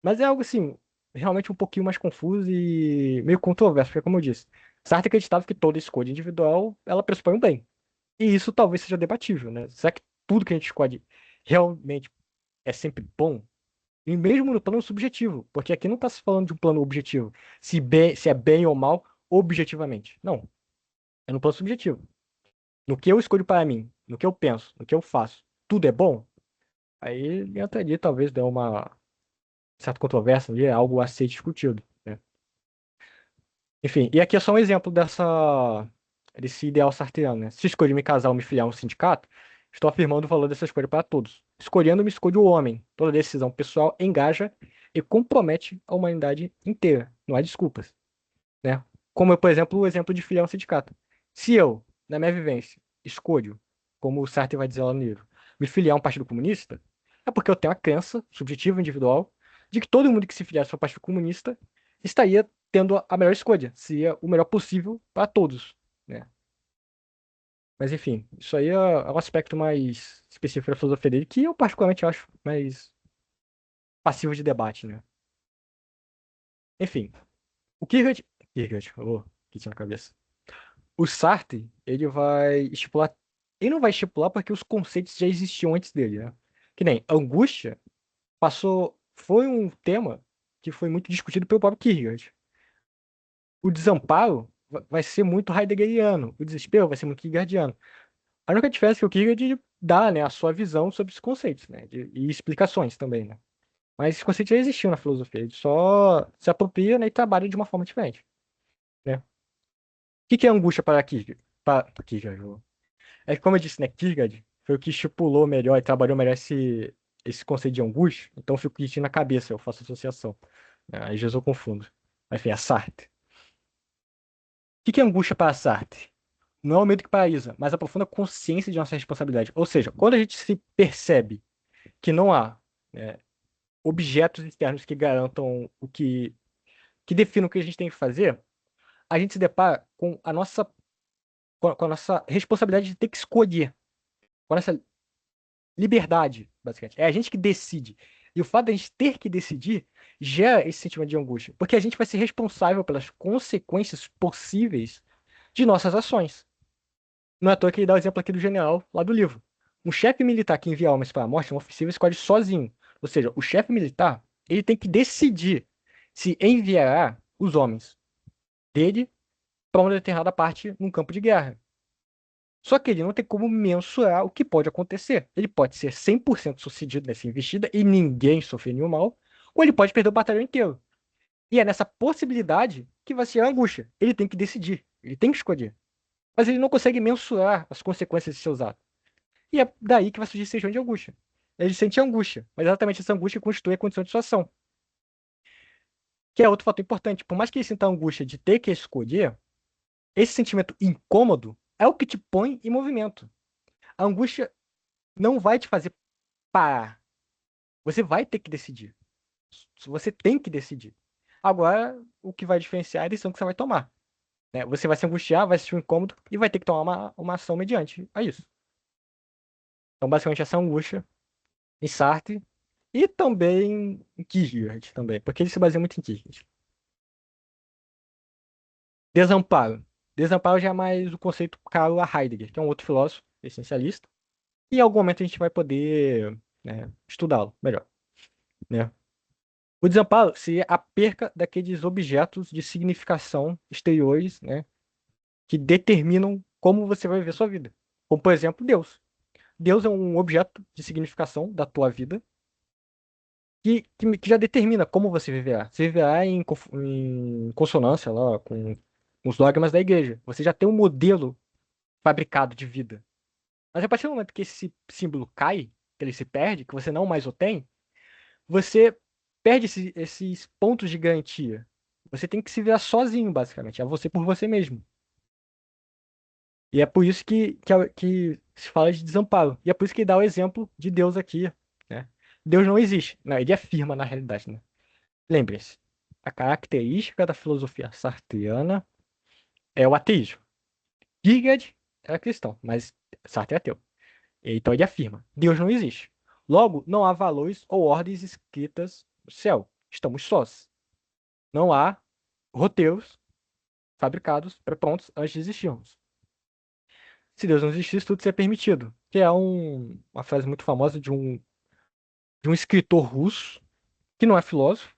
Mas é algo assim, realmente um pouquinho mais confuso e meio controverso, porque como eu disse, Sartre acreditava que toda escolha individual, ela pressupõe um bem. E isso talvez seja debatível, né? Será que tudo que a gente escolhe realmente é sempre bom? E mesmo no plano subjetivo, porque aqui não está se falando de um plano objetivo, se é bem ou mal objetivamente. Não, é no plano subjetivo. No que eu escolho para mim, no que eu penso, no que eu faço, tudo é bom? Aí entra ali, talvez dê uma certa controvérsia ali, é algo a ser discutido, né? Enfim, e aqui é só um exemplo desse ideal sartreano, né? Se escolher me casar ou me filiar a um sindicato, estou afirmando o valor dessa escolha para todos. Escolhendo, me escolho o homem. Toda decisão pessoal engaja e compromete a humanidade inteira. Não há desculpas, né? Como, por exemplo, o exemplo de filiar a um sindicato. Se eu, na minha vivência, escolho, como o Sartre vai dizer lá no livro, me filiar a um partido comunista, é porque eu tenho a crença subjetiva, individual, de que todo mundo que se filiasse ao partido comunista estaria tendo a melhor escolha, seria o melhor possível para todos. né? Mas enfim, isso aí é um aspecto mais específico da filosofia dele, que eu particularmente acho mais passivo de debate, né? Enfim, o Kierkegaard, que tinha na cabeça. O Sartre, ele vai estipular, ele não vai estipular porque os conceitos já existiam antes dele, né? Que nem angústia foi um tema que foi muito discutido pelo próprio Kierkegaard. O desamparo vai ser muito heideggeriano, o desespero vai ser muito kierkegaardiano. A única diferença é que o Kierkegaard dá, né, a sua visão sobre os conceitos, né, e explicações também, né. Mas esses conceitos já existiam na filosofia, ele só se apropria, né, e trabalha de uma forma diferente, né. O que é angústia para Kierkegaard? Para Kierkegaard? É que, como eu disse, né, Kierkegaard foi o que estipulou melhor e trabalhou melhor esse conceito de angústia, então eu fico com isso na cabeça, eu faço associação, né, às vezes eu confundo. Mas, enfim, é Sartre. O que é angústia para Sartre? Não é o medo que paralisa, mas a profunda consciência de nossa responsabilidade. Ou seja, quando a gente se percebe que não há, né, objetos externos que garantam que definam o que a gente tem que fazer, a gente se depara com a nossa responsabilidade de ter que escolher, com a nossa liberdade, basicamente. É a gente que decide. E o fato de a gente ter que decidir gera esse sentimento de angústia, porque a gente vai ser responsável pelas consequências possíveis de nossas ações. Não é à toa que ele dá o exemplo aqui do general lá do livro. Um chefe militar que envia homens para a morte, uma ofensiva, escolhe sozinho. Ou seja, o chefe militar, ele tem que decidir se enviará os homens dele para uma determinada parte num campo de guerra. Só que ele não tem como mensurar o que pode acontecer. Ele pode ser 100% sucedido nessa investida e ninguém sofrer nenhum mal, ou ele pode perder o batalhão inteiro. E é nessa possibilidade que vai ser a angústia. Ele tem que decidir, ele tem que escolher. Mas ele não consegue mensurar as consequências de seus atos. E é daí que vai surgir esse sentimento de angústia. Ele sente angústia, mas exatamente essa angústia constitui a condição de sua ação. Que é outro fator importante. Por mais que ele sinta a angústia de ter que escolher, esse sentimento incômodo é o que te põe em movimento. A angústia não vai te fazer parar. Você vai ter que decidir. Você tem que decidir. Agora, o que vai diferenciar é a decisão que você vai tomar, né? Você vai se angustiar, vai sentir um incômodo e vai ter que tomar uma ação mediante a isso. Então, basicamente, essa angústia em Sartre e também em Kierkegaard também, porque ele se baseia muito em Kierkegaard. Desamparo. Desamparo já é mais o conceito caro a Heidegger, que é um outro filósofo essencialista, e em algum momento a gente vai poder, né, estudá-lo melhor, né? O desamparo seria a perca daqueles objetos de significação exteriores, né, que determinam como você vai viver sua vida. Como, por exemplo, Deus. Deus é um objeto de significação da tua vida que já determina como você viverá. Você viverá em consonância lá com os dogmas da igreja. Você já tem um modelo fabricado de vida. Mas a partir do momento que esse símbolo cai, que ele se perde, que você não mais o tem, você perde esses pontos de garantia. Você tem que se virar sozinho, basicamente. É você por você mesmo. E é por isso que se fala de desamparo. E é por isso que dá o exemplo de Deus aqui, né? Deus não existe. Não, ele afirma na realidade, né? Lembre-se, a característica da filosofia sartreana é o ateísmo. Kierkegaard era cristão, mas Sartre é ateu. Então ele afirma: Deus não existe. Logo, não há valores ou ordens escritas no céu. Estamos sós. Não há roteiros fabricados, pré-prontos, antes de existirmos. Se Deus não existisse, tudo seria permitido. Que é uma frase muito famosa de um escritor russo, que não é filósofo,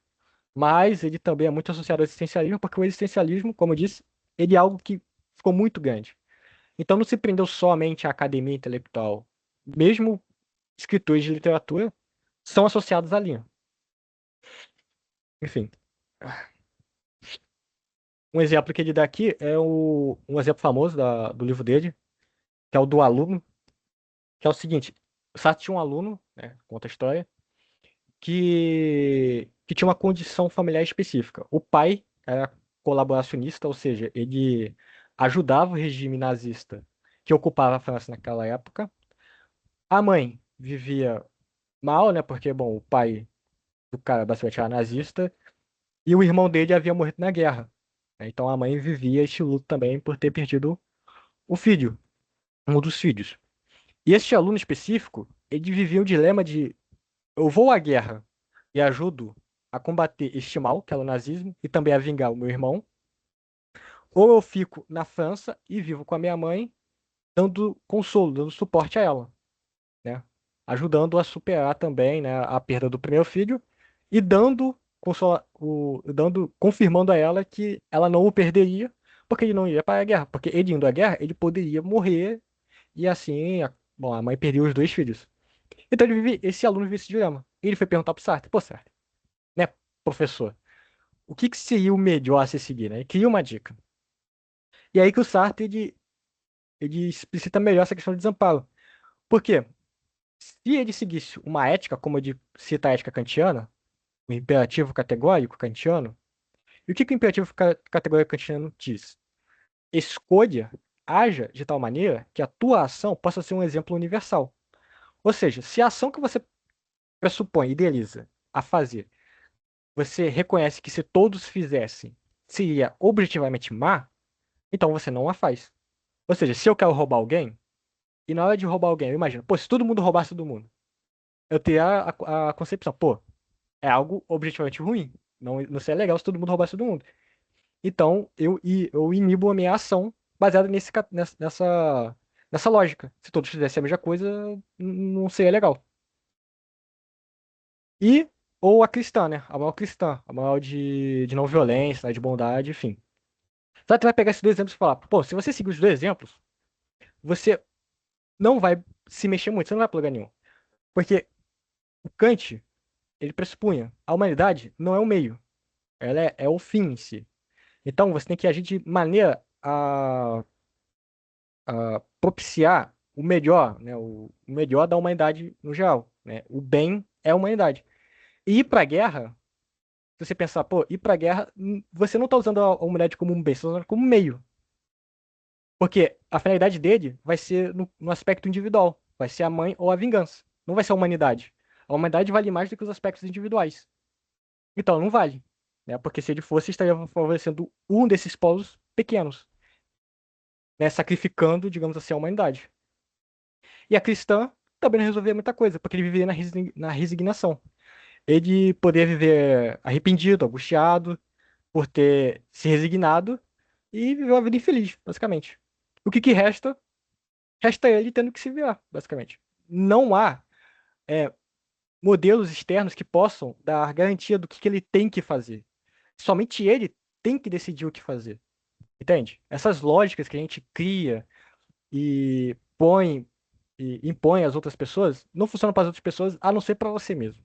mas ele também é muito associado ao existencialismo, porque o existencialismo, como eu disse, ele é algo que ficou muito grande. Então não se prendeu somente à academia intelectual. Mesmo escritores de literatura são associados à linha. Enfim, um exemplo que ele dá aqui é um exemplo famoso do livro dele, que é o do aluno, que é o seguinte: o Sartre tinha um aluno, né, conta a história, que tinha uma condição familiar específica. O pai era colaboracionista, ou seja, ele ajudava o regime nazista que ocupava a França naquela época. A mãe vivia mal, né? Porque, bom, o pai do cara basicamente era nazista e o irmão dele havia morrido na guerra, né? Então a mãe vivia este luto também por ter perdido o filho, um dos filhos. E este aluno específico, ele vivia o dilema de eu vou à guerra e ajudo a combater este mal, que é o nazismo, e também a vingar o meu irmão, ou eu fico na França e vivo com a minha mãe, dando consolo, dando suporte a ela, né? Ajudando a superar também, né, a perda do primeiro filho e confirmando a ela que ela não o perderia, porque ele não iria para a guerra, porque ele indo à guerra, ele poderia morrer e assim, bom, a mãe perdeu os dois filhos. Então esse aluno vive esse dilema. Ele foi perguntar pro Sartre, pô, Sartre, né, professor, o que seria o melhor a se seguir, né? Ele queria uma dica. E aí que o Sartre, ele explicita melhor essa questão de desamparo. Por quê? Se ele seguisse uma ética, como ele cita a ética kantiana, o imperativo categórico kantiano, e o que o imperativo categórico kantiano diz? Escolha, haja de tal maneira que a tua ação possa ser um exemplo universal. Ou seja, se a ação que você pressupõe, idealiza a fazer, você reconhece que se todos fizessem seria objetivamente má, então você não a faz. Ou seja, se eu quero roubar alguém, e na hora de roubar alguém, eu imagino, pô, se todo mundo roubasse todo mundo, eu teria a concepção, pô, é algo objetivamente ruim. Não seria legal se todo mundo roubasse todo mundo. Então, eu inibo a minha ação baseada nessa lógica. Se todos fizessem a mesma coisa, não seria legal. E, ou a cristã, né? A moral cristã, a moral de não violência, né? De bondade, enfim. Então, você vai pegar esses dois exemplos e falar, pô, se você seguir os dois exemplos, você não vai se mexer muito, você não vai pra lugar nenhum. Porque o Kant, ele pressupunha, a humanidade não é o meio, ela é o fim em si. Então, você tem que agir de maneira a propiciar o melhor, né, o melhor da humanidade no geral, né? O bem é a humanidade. E ir para a guerra, se você pensar, pô, ir para a guerra, você não está usando a humanidade como um bem, você está usando como um meio. Porque a finalidade dele vai ser no aspecto individual, vai ser a mãe ou a vingança. Não vai ser a humanidade. A humanidade vale mais do que os aspectos individuais. Então, não vale, né? Porque se ele fosse, estaria favorecendo um desses polos pequenos, né? Sacrificando, digamos assim, a humanidade. E a cristã também não resolvia muita coisa, porque ele vivia na resignação. Ele poderia viver arrependido, angustiado, por ter se resignado e viver uma vida infeliz, basicamente. O que resta? Resta ele tendo que se virar, basicamente. Não há é, modelos externos que possam dar garantia do que ele tem que fazer. Somente ele tem que decidir o que fazer. Entende? Essas lógicas que a gente cria e impõe às outras pessoas não funcionam para as outras pessoas a não ser para você mesmo.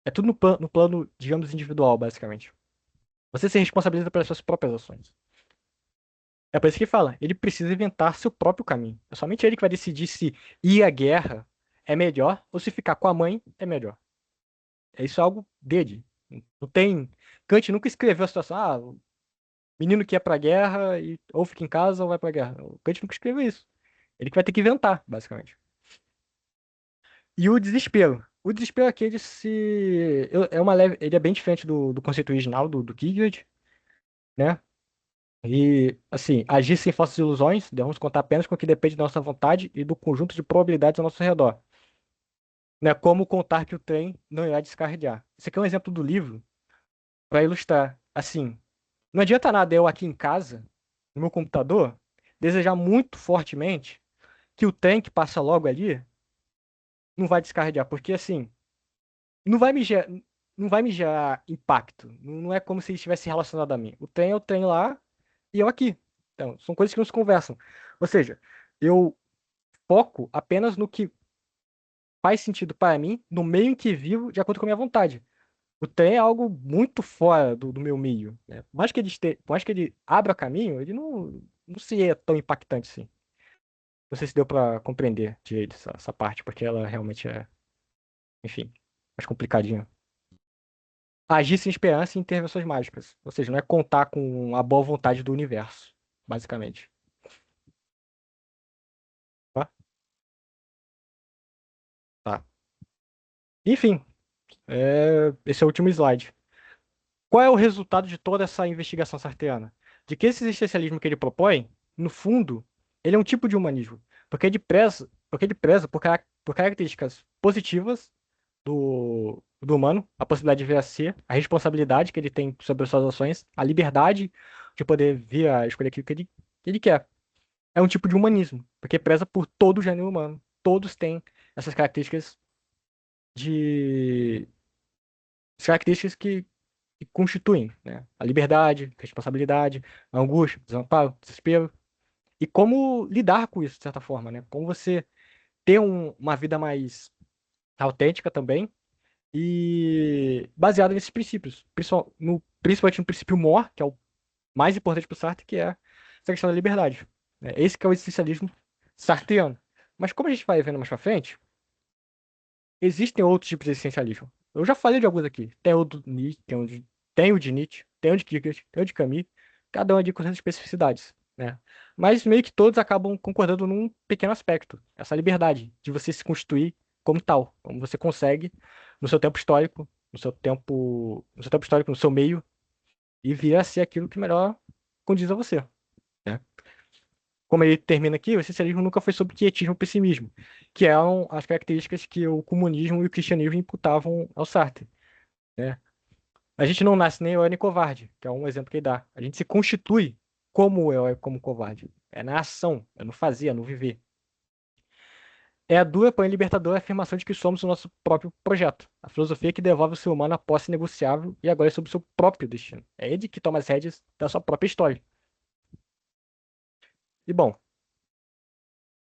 É tudo no plano, digamos, individual, basicamente. Você se responsabiliza pelas suas próprias ações. É por isso que fala, ele precisa inventar seu próprio caminho. É somente ele que vai decidir se ir à guerra é melhor ou se ficar com a mãe é melhor. Isso é algo dele. Não tem. Kant nunca escreveu a situação, o menino que é pra guerra e ou fica em casa ou vai pra guerra. O Kant nunca escreveu isso. Ele que vai ter que inventar, basicamente. E o desespero. O desespero aqui, ele é bem diferente do conceito original do Kierkegaard, né? E, assim, agir sem falsas ilusões, devemos contar apenas com o que depende da nossa vontade e do conjunto de probabilidades ao nosso redor. Né? Como contar que o trem não irá descarrilhar. Isso aqui é um exemplo do livro para ilustrar. Assim, não adianta nada eu aqui em casa, no meu computador, desejar muito fortemente que o trem que passa logo ali não vai descarrilhar, porque assim, não vai me gerar, não vai me gerar impacto. Não é como se ele estivesse relacionado a mim. O trem é o trem lá e eu aqui. Então, são coisas que não se conversam. Ou seja, eu foco apenas no que faz sentido para mim, no meio em que vivo, de acordo com a minha vontade. O trem é algo muito fora do meu meio, né? Por mais que ele abra caminho, ele não seria tão impactante assim. Não sei se deu para compreender direito essa parte, porque ela realmente é, enfim, mais complicadinha. Agir sem esperança e intervenções mágicas. Ou seja, não é contar com a boa vontade do universo, basicamente. Tá? Tá. Enfim, esse é o último slide. Qual é o resultado de toda essa investigação sartreana? De que esse existencialismo que ele propõe, no fundo, ele é um tipo de humanismo, porque ele preza por características positivas do humano, a possibilidade de vir a ser, a responsabilidade que ele tem sobre as suas ações, a liberdade de poder vir a escolher aquilo que ele quer. É um tipo de humanismo, porque preza por todo o gênero humano. Todos têm essas de características que constituem, né? A liberdade, a responsabilidade, a angústia, o desamparo, o desespero. E como lidar com isso, de certa forma, né? Como você ter uma vida mais autêntica também e baseada nesses princípios. Principalmente no princípio mor, que é o mais importante para o Sartre, que é essa questão da liberdade, né? Esse que é o existencialismo sartreano. Mas como a gente vai vendo mais pra frente, existem outros tipos de existencialismo. Eu já falei de alguns aqui. Tem o do Nietzsche, tem o de Nietzsche, tem o de Kierkegaard, tem o de Camus, cada um é de com suas especificidades, né? Mas meio que todos acabam concordando num pequeno aspecto, essa liberdade de você se constituir como tal, como você consegue no seu tempo histórico, no seu meio, e vir a ser aquilo que melhor condiz a você, né? Como ele termina aqui, o essencialismo nunca foi sobre quietismo ou pessimismo, que eram as características que o comunismo e o cristianismo imputavam ao Sartre, né? A gente não nasce nem herói nem covarde, que é um exemplo que ele dá. A gente se constitui como herói, como covarde. É na ação, é no fazer, é no viver. É a dura, porém libertadora afirmação de que somos o nosso próprio projeto. A filosofia que devolve o ser humano a posse negociável e agora é sobre o seu próprio destino. É ele que toma as rédeas da sua própria história. E bom,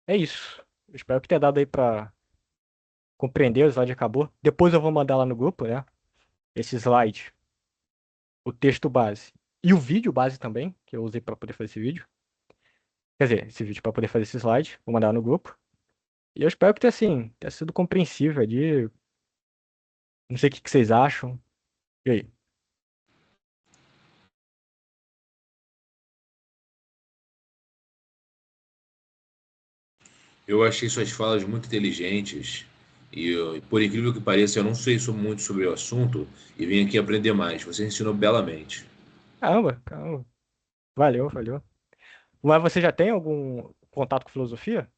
é isso. Eu espero que tenha dado aí pra compreender. O slide acabou. Depois eu vou mandar lá no grupo, né? Esse slide, o texto base e o vídeo base também, que eu usei para poder fazer esse vídeo. Quer dizer, esse vídeo para poder fazer esse slide. Vou mandar no grupo. E eu espero que tenha sido compreensível ali. Não sei o que vocês acham. E aí? Eu achei suas falas muito inteligentes e, por incrível que pareça, eu não sei muito sobre o assunto e vim aqui aprender mais. Você ensinou belamente. Caramba, caramba. Valeu, valeu. Mas você já tem algum contato com filosofia?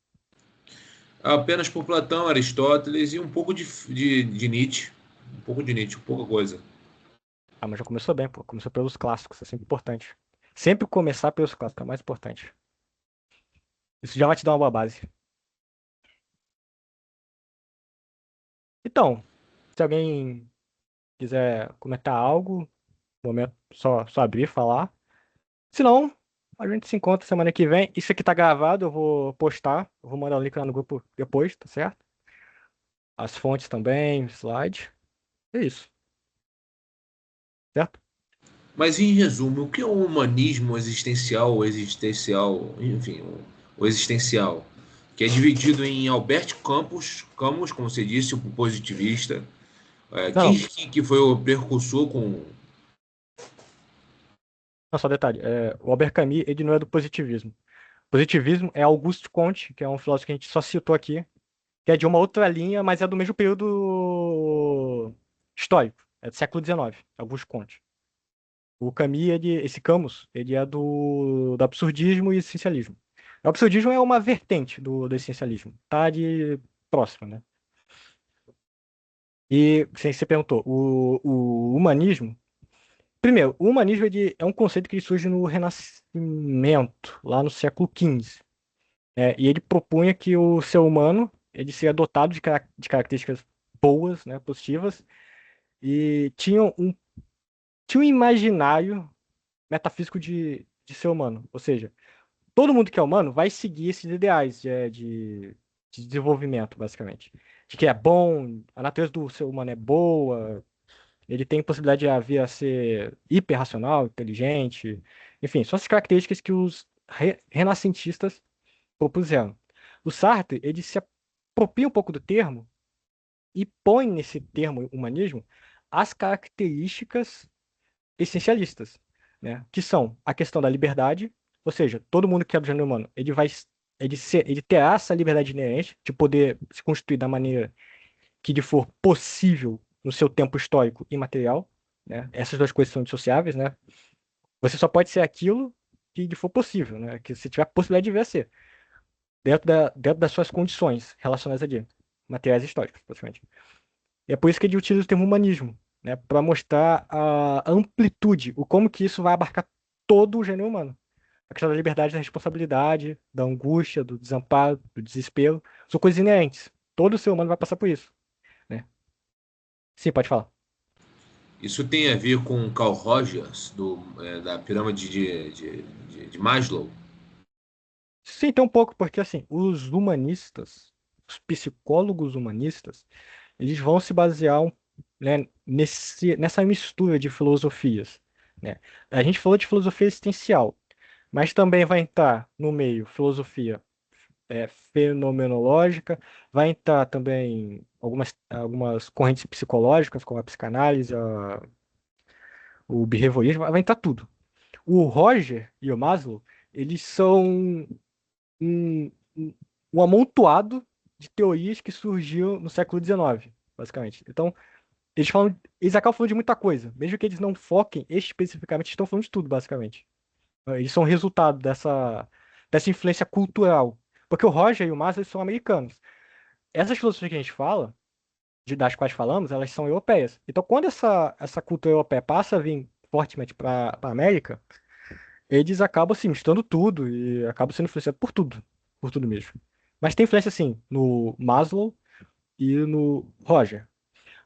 Apenas por Platão, Aristóteles e um pouco de Nietzsche. Um pouco de Nietzsche, pouca coisa. Ah, mas já começou bem, pô. Começou pelos clássicos, é sempre importante. Sempre começar pelos clássicos é o mais importante. Isso já vai te dar uma boa base. Então, se alguém quiser comentar algo, momento só abrir e falar. Se não, a gente se encontra semana que vem. Isso aqui tá gravado, eu vou postar. Eu vou mandar o link lá no grupo depois, tá certo? As fontes também, slide. É isso, certo? Mas, em resumo, o que é o humanismo existencial, enfim, o existencial? Que é dividido em Albert Camus, como você disse, o positivista. Não, Que foi o precursor com. não, só detalhe. O Albert Camus, ele não é do positivismo. Positivismo é Auguste Comte, que é um filósofo que a gente só citou aqui, que é de uma outra linha, mas é do mesmo período histórico. É do século XIX, Auguste Comte. O Camus, esse Camus, ele é do absurdismo e essencialismo. O absurdismo é uma vertente do essencialismo, tá de próximo, né? E você perguntou, o humanismo. Primeiro, o humanismo ele é um conceito que surge no Renascimento, lá no século XV. E ele propunha que o ser humano ele seria dotado de características boas, né, positivas, e tinha um imaginário metafísico de ser humano. Ou seja, todo mundo que é humano vai seguir esses ideais de desenvolvimento, basicamente. De que é bom, a natureza do ser humano é boa, ele tem possibilidade de vir a ser hiperracional, inteligente, enfim, são as características que os renascentistas propuseram. O Sartre, ele se apropria um pouco do termo e põe nesse termo humanismo as características essencialistas, né? Que são a questão da liberdade, ou seja, todo mundo que é do gênero humano, ele terá essa liberdade inerente de poder se constituir da maneira que lhe for possível no seu tempo histórico e material, né? Essas duas coisas são indissociáveis, né? Você só pode ser aquilo que lhe for possível, né? Que você tiver a possibilidade de vir a ser. dentro das suas condições relacionadas ali, materiais históricos, praticamente. E é por isso que ele utiliza o termo humanismo, né, para mostrar a amplitude, o como que isso vai abarcar todo o gênero humano. A questão da liberdade, da responsabilidade, da angústia, do desamparo, do desespero, são coisas inerentes. Todo ser humano vai passar por isso, né? Sim, pode falar. Isso tem a ver com Carl Rogers, da pirâmide de Maslow? Sim, tem um pouco, porque assim, os humanistas, os psicólogos humanistas, eles vão se basear né, nessa mistura de filosofias, né? A gente falou de filosofia existencial, mas também vai entrar no meio filosofia fenomenológica, vai entrar também algumas correntes psicológicas, como a psicanálise, o behaviorismo, vai entrar tudo. O Roger e o Maslow, eles são um, um, um amontoado de teorias que surgiu no século XIX, basicamente. Então, eles acabam falando de muita coisa, mesmo que eles não foquem especificamente, estão falando de tudo, basicamente. Eles são resultado dessa influência cultural. Porque o Roger e o Maslow eles são americanos. Essas filosofias que a gente fala, das quais falamos, elas são europeias. Então, quando essa cultura europeia passa a vir fortemente para a América, eles acabam assim, misturando tudo e acabam sendo influenciados por tudo mesmo. Mas tem influência, assim, no Maslow e no Roger.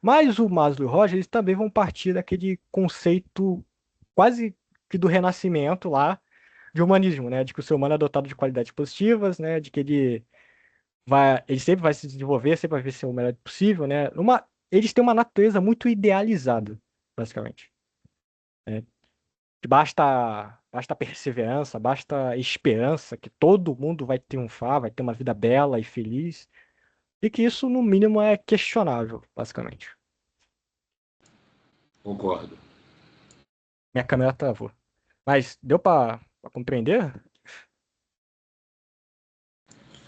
Mas o Maslow e o Roger, eles também vão partir daquele conceito quase que do renascimento lá, de humanismo, né? De que o ser humano é dotado de qualidades positivas, né? De que ele sempre vai se desenvolver, sempre vai ser o melhor possível, né? Eles têm uma natureza muito idealizada, basicamente, né? Que basta perseverança, basta esperança, que todo mundo vai triunfar, vai ter uma vida bela e feliz, e que isso, no mínimo, é questionável, basicamente. Concordo. Minha câmera travou. Mas deu pra compreender?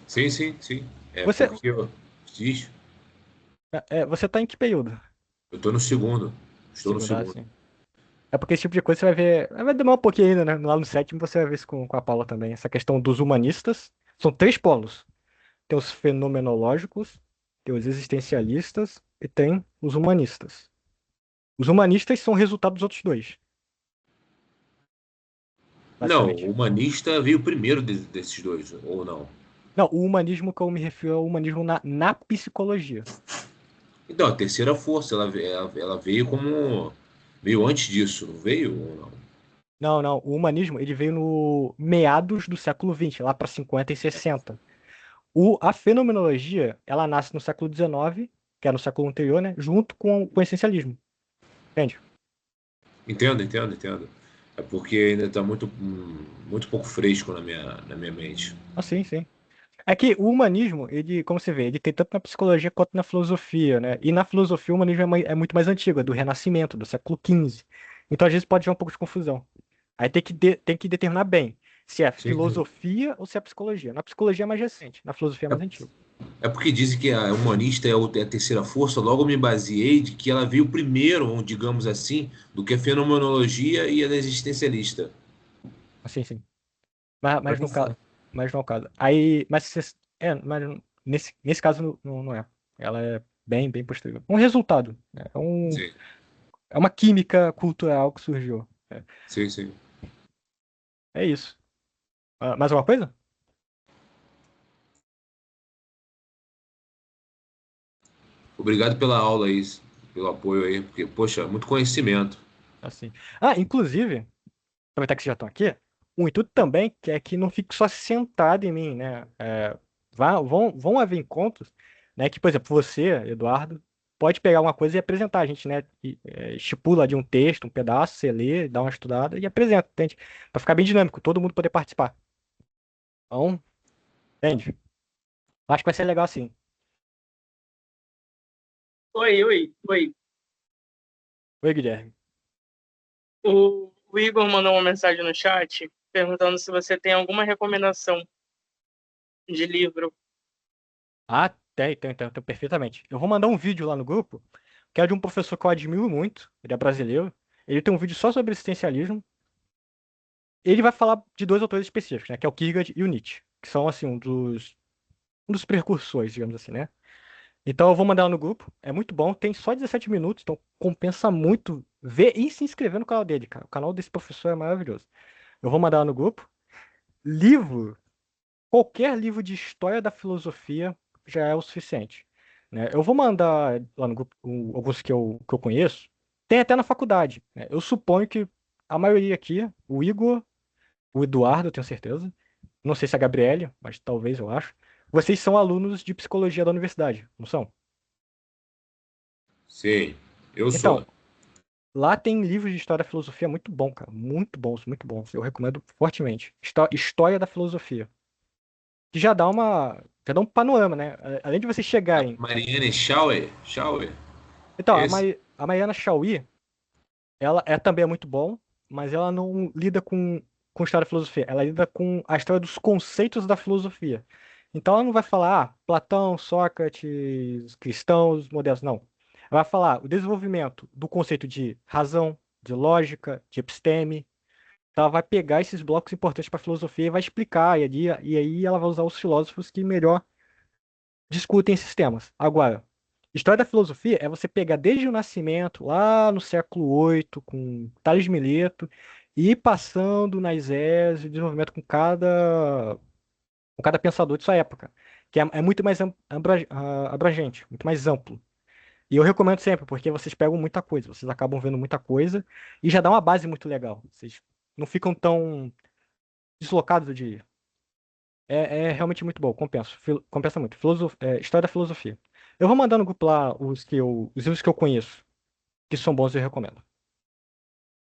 Sim, sim, sim. É Você, porque diz, você tá em que período? eu estou no segundo. Estou no Segunda, segundo. assim. É porque esse tipo de coisa você vai ver. Vai demorar um pouquinho ainda, né? Lá no sétimo você vai ver isso com a Paula também. Essa questão dos humanistas. São três polos. Tem os fenomenológicos, tem os existencialistas e tem os humanistas. Os humanistas são o resultado dos outros dois, Não, o basicamente. humanista veio primeiro desses dois, ou não? Não, o humanismo que eu me refiro é o humanismo na psicologia. Então, a terceira força, ela veio como. Veio antes disso, não veio ou não? Não, não. O humanismo ele veio no meados do século XX, lá para 50 e 60. A fenomenologia, ela nasce no século XIX, que é no século anterior, né? Junto com o essencialismo. Entende? Entendo, entendo, entendo. É porque ainda está muito pouco fresco na minha mente. Ah, sim, sim. É que o humanismo, ele, como você vê, ele tem tanto na psicologia quanto na filosofia, né? E na filosofia o humanismo é muito mais antigo, é do Renascimento, do século XV. Então às vezes pode ter um pouco de confusão. Aí tem que determinar bem se é Sim, sim. filosofia ou se é psicologia. Na psicologia é mais recente, na filosofia é mais antigo. É porque dizem que a humanista é a terceira força, logo eu me baseei de que ela veio primeiro, digamos assim, do que a fenomenologia e a existencialista. Assim, sim. Mas, Mas mas não no caso, foi. mas no caso. Aí, mas nesse caso não é. Ela é bem posterior. Um resultado, né? Sim, É uma química cultural que surgiu. sim, sim. É isso. Mais uma coisa? Obrigado pela aula aí, pelo apoio aí, porque, poxa, muito conhecimento. Assim. Inclusive, aproveitar que vocês já estão aqui, o intuito também que é que não fique só sentado em mim, né? Vão haver encontros, né? Que, por exemplo, você, Eduardo, pode pegar uma coisa e apresentar. A gente, né? Estipula de um texto, um pedaço, você lê, dá uma estudada e apresenta, entende? Pra ficar bem dinâmico, todo mundo poder participar. Então, entende? Acho que vai ser legal assim. Oi, oi, oi. Oi, Guilherme. O Igor mandou uma mensagem no chat perguntando se você tem alguma recomendação de livro. Tem perfeitamente. Eu vou mandar um vídeo lá no grupo, que é de um professor que eu admiro muito, ele é brasileiro. Ele tem um vídeo só sobre existencialismo. Ele vai falar de dois autores específicos, né? Que é o Kierkegaard e o Nietzsche. que são assim um dos precursores, digamos assim, né? Então eu vou mandar no grupo. É muito bom, tem só 17 minutos, então compensa muito ver e se inscrever no canal dele, cara. O canal desse professor é maravilhoso. Eu vou mandar no grupo. Livro, qualquer livro de história da filosofia já é o suficiente, né? Eu vou mandar lá no grupo alguns que eu conheço. Tem até na faculdade, né? Eu suponho que a maioria aqui, o Igor, o Eduardo, eu tenho certeza. Não sei se a Gabriele, mas talvez eu acho. Vocês são alunos de psicologia da universidade, não são? Sim, eu Então, sou. lá tem livros de história da filosofia muito bom, cara. Muito bons, muito bons. Eu recomendo fortemente. História da filosofia. Que já dá um panorama, né? Além de vocês chegarem. Marianne Schauer, Schauer, Então, esse? A Mariana Chauí, ela também é muito bom, mas ela não lida com história da filosofia. Ela lida com a história dos conceitos da filosofia. Então ela não vai falar, Platão, Sócrates, cristãos, modernos, não. Ela vai falar o desenvolvimento do conceito de razão, de lógica, de episteme. Então ela vai pegar esses blocos importantes para a filosofia e vai explicar, e aí ela vai usar os filósofos que melhor discutem esses temas. Agora, história da filosofia é você pegar desde o nascimento, lá no século VIII, com Tales de Mileto, e ir passando nas eras de desenvolvimento com cada pensador de sua época, que é muito mais abrangente, muito mais amplo. E eu recomendo sempre, porque vocês pegam muita coisa, vocês acabam vendo muita coisa, e já dá uma base muito legal. Vocês não ficam tão deslocados de. É realmente muito bom, compensa muito. História da filosofia. Eu vou mandar no grupo lá os livros que eu conheço, que são bons e eu recomendo.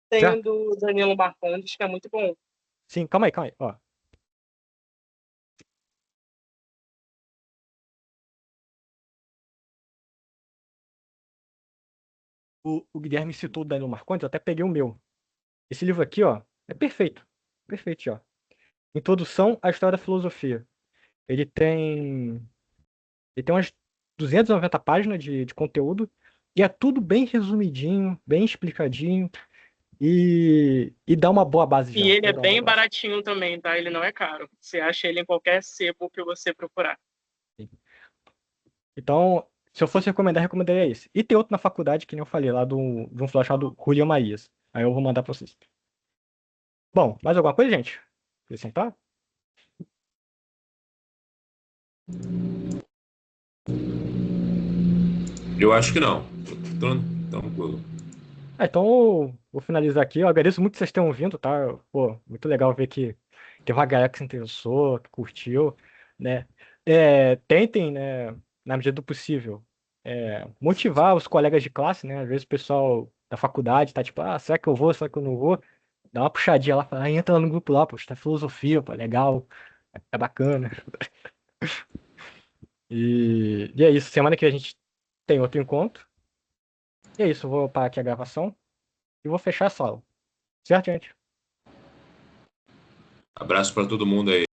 Tem Já? um do Danilo Marcondes, que é muito bom. Sim, calma aí, calma aí. Ó, o Guilherme citou o Danilo Marcondes, eu até peguei o meu. Esse livro aqui, ó, é perfeito. Perfeito, ó. Introdução à História da Filosofia. Ele tem, ele tem umas 290 páginas de conteúdo e é tudo bem resumidinho, bem explicadinho e dá uma boa base E já. ele Vai é dar uma bem boa base. baratinho também, tá? Ele não é caro. Você acha ele em qualquer sebo que você procurar. Então, se eu fosse recomendar, recomendaria esse. E tem outro na faculdade, que nem eu falei, lá de um fulano chamado Julian Marias. Aí eu vou mandar pra vocês. Bom, mais alguma coisa, gente? Acrescentar? Eu acho que não. Tranquilo. Então eu vou finalizar aqui. Eu agradeço muito que vocês tenham vindo, tá? Pô, muito legal ver que teve uma galera que se interessou, que curtiu, né? Tentem, né, na medida do possível, motivar os colegas de classe, né? Às vezes o pessoal da faculdade tá tipo, será que eu vou, será que eu não vou? Dá uma puxadinha lá, fala, entra lá no grupo lá, pô, está filosofia, pô, legal, é bacana. E é isso, semana que a gente tem outro encontro. E é isso, eu vou parar aqui a gravação e vou fechar a sala. Certo, gente? Abraço para todo mundo aí.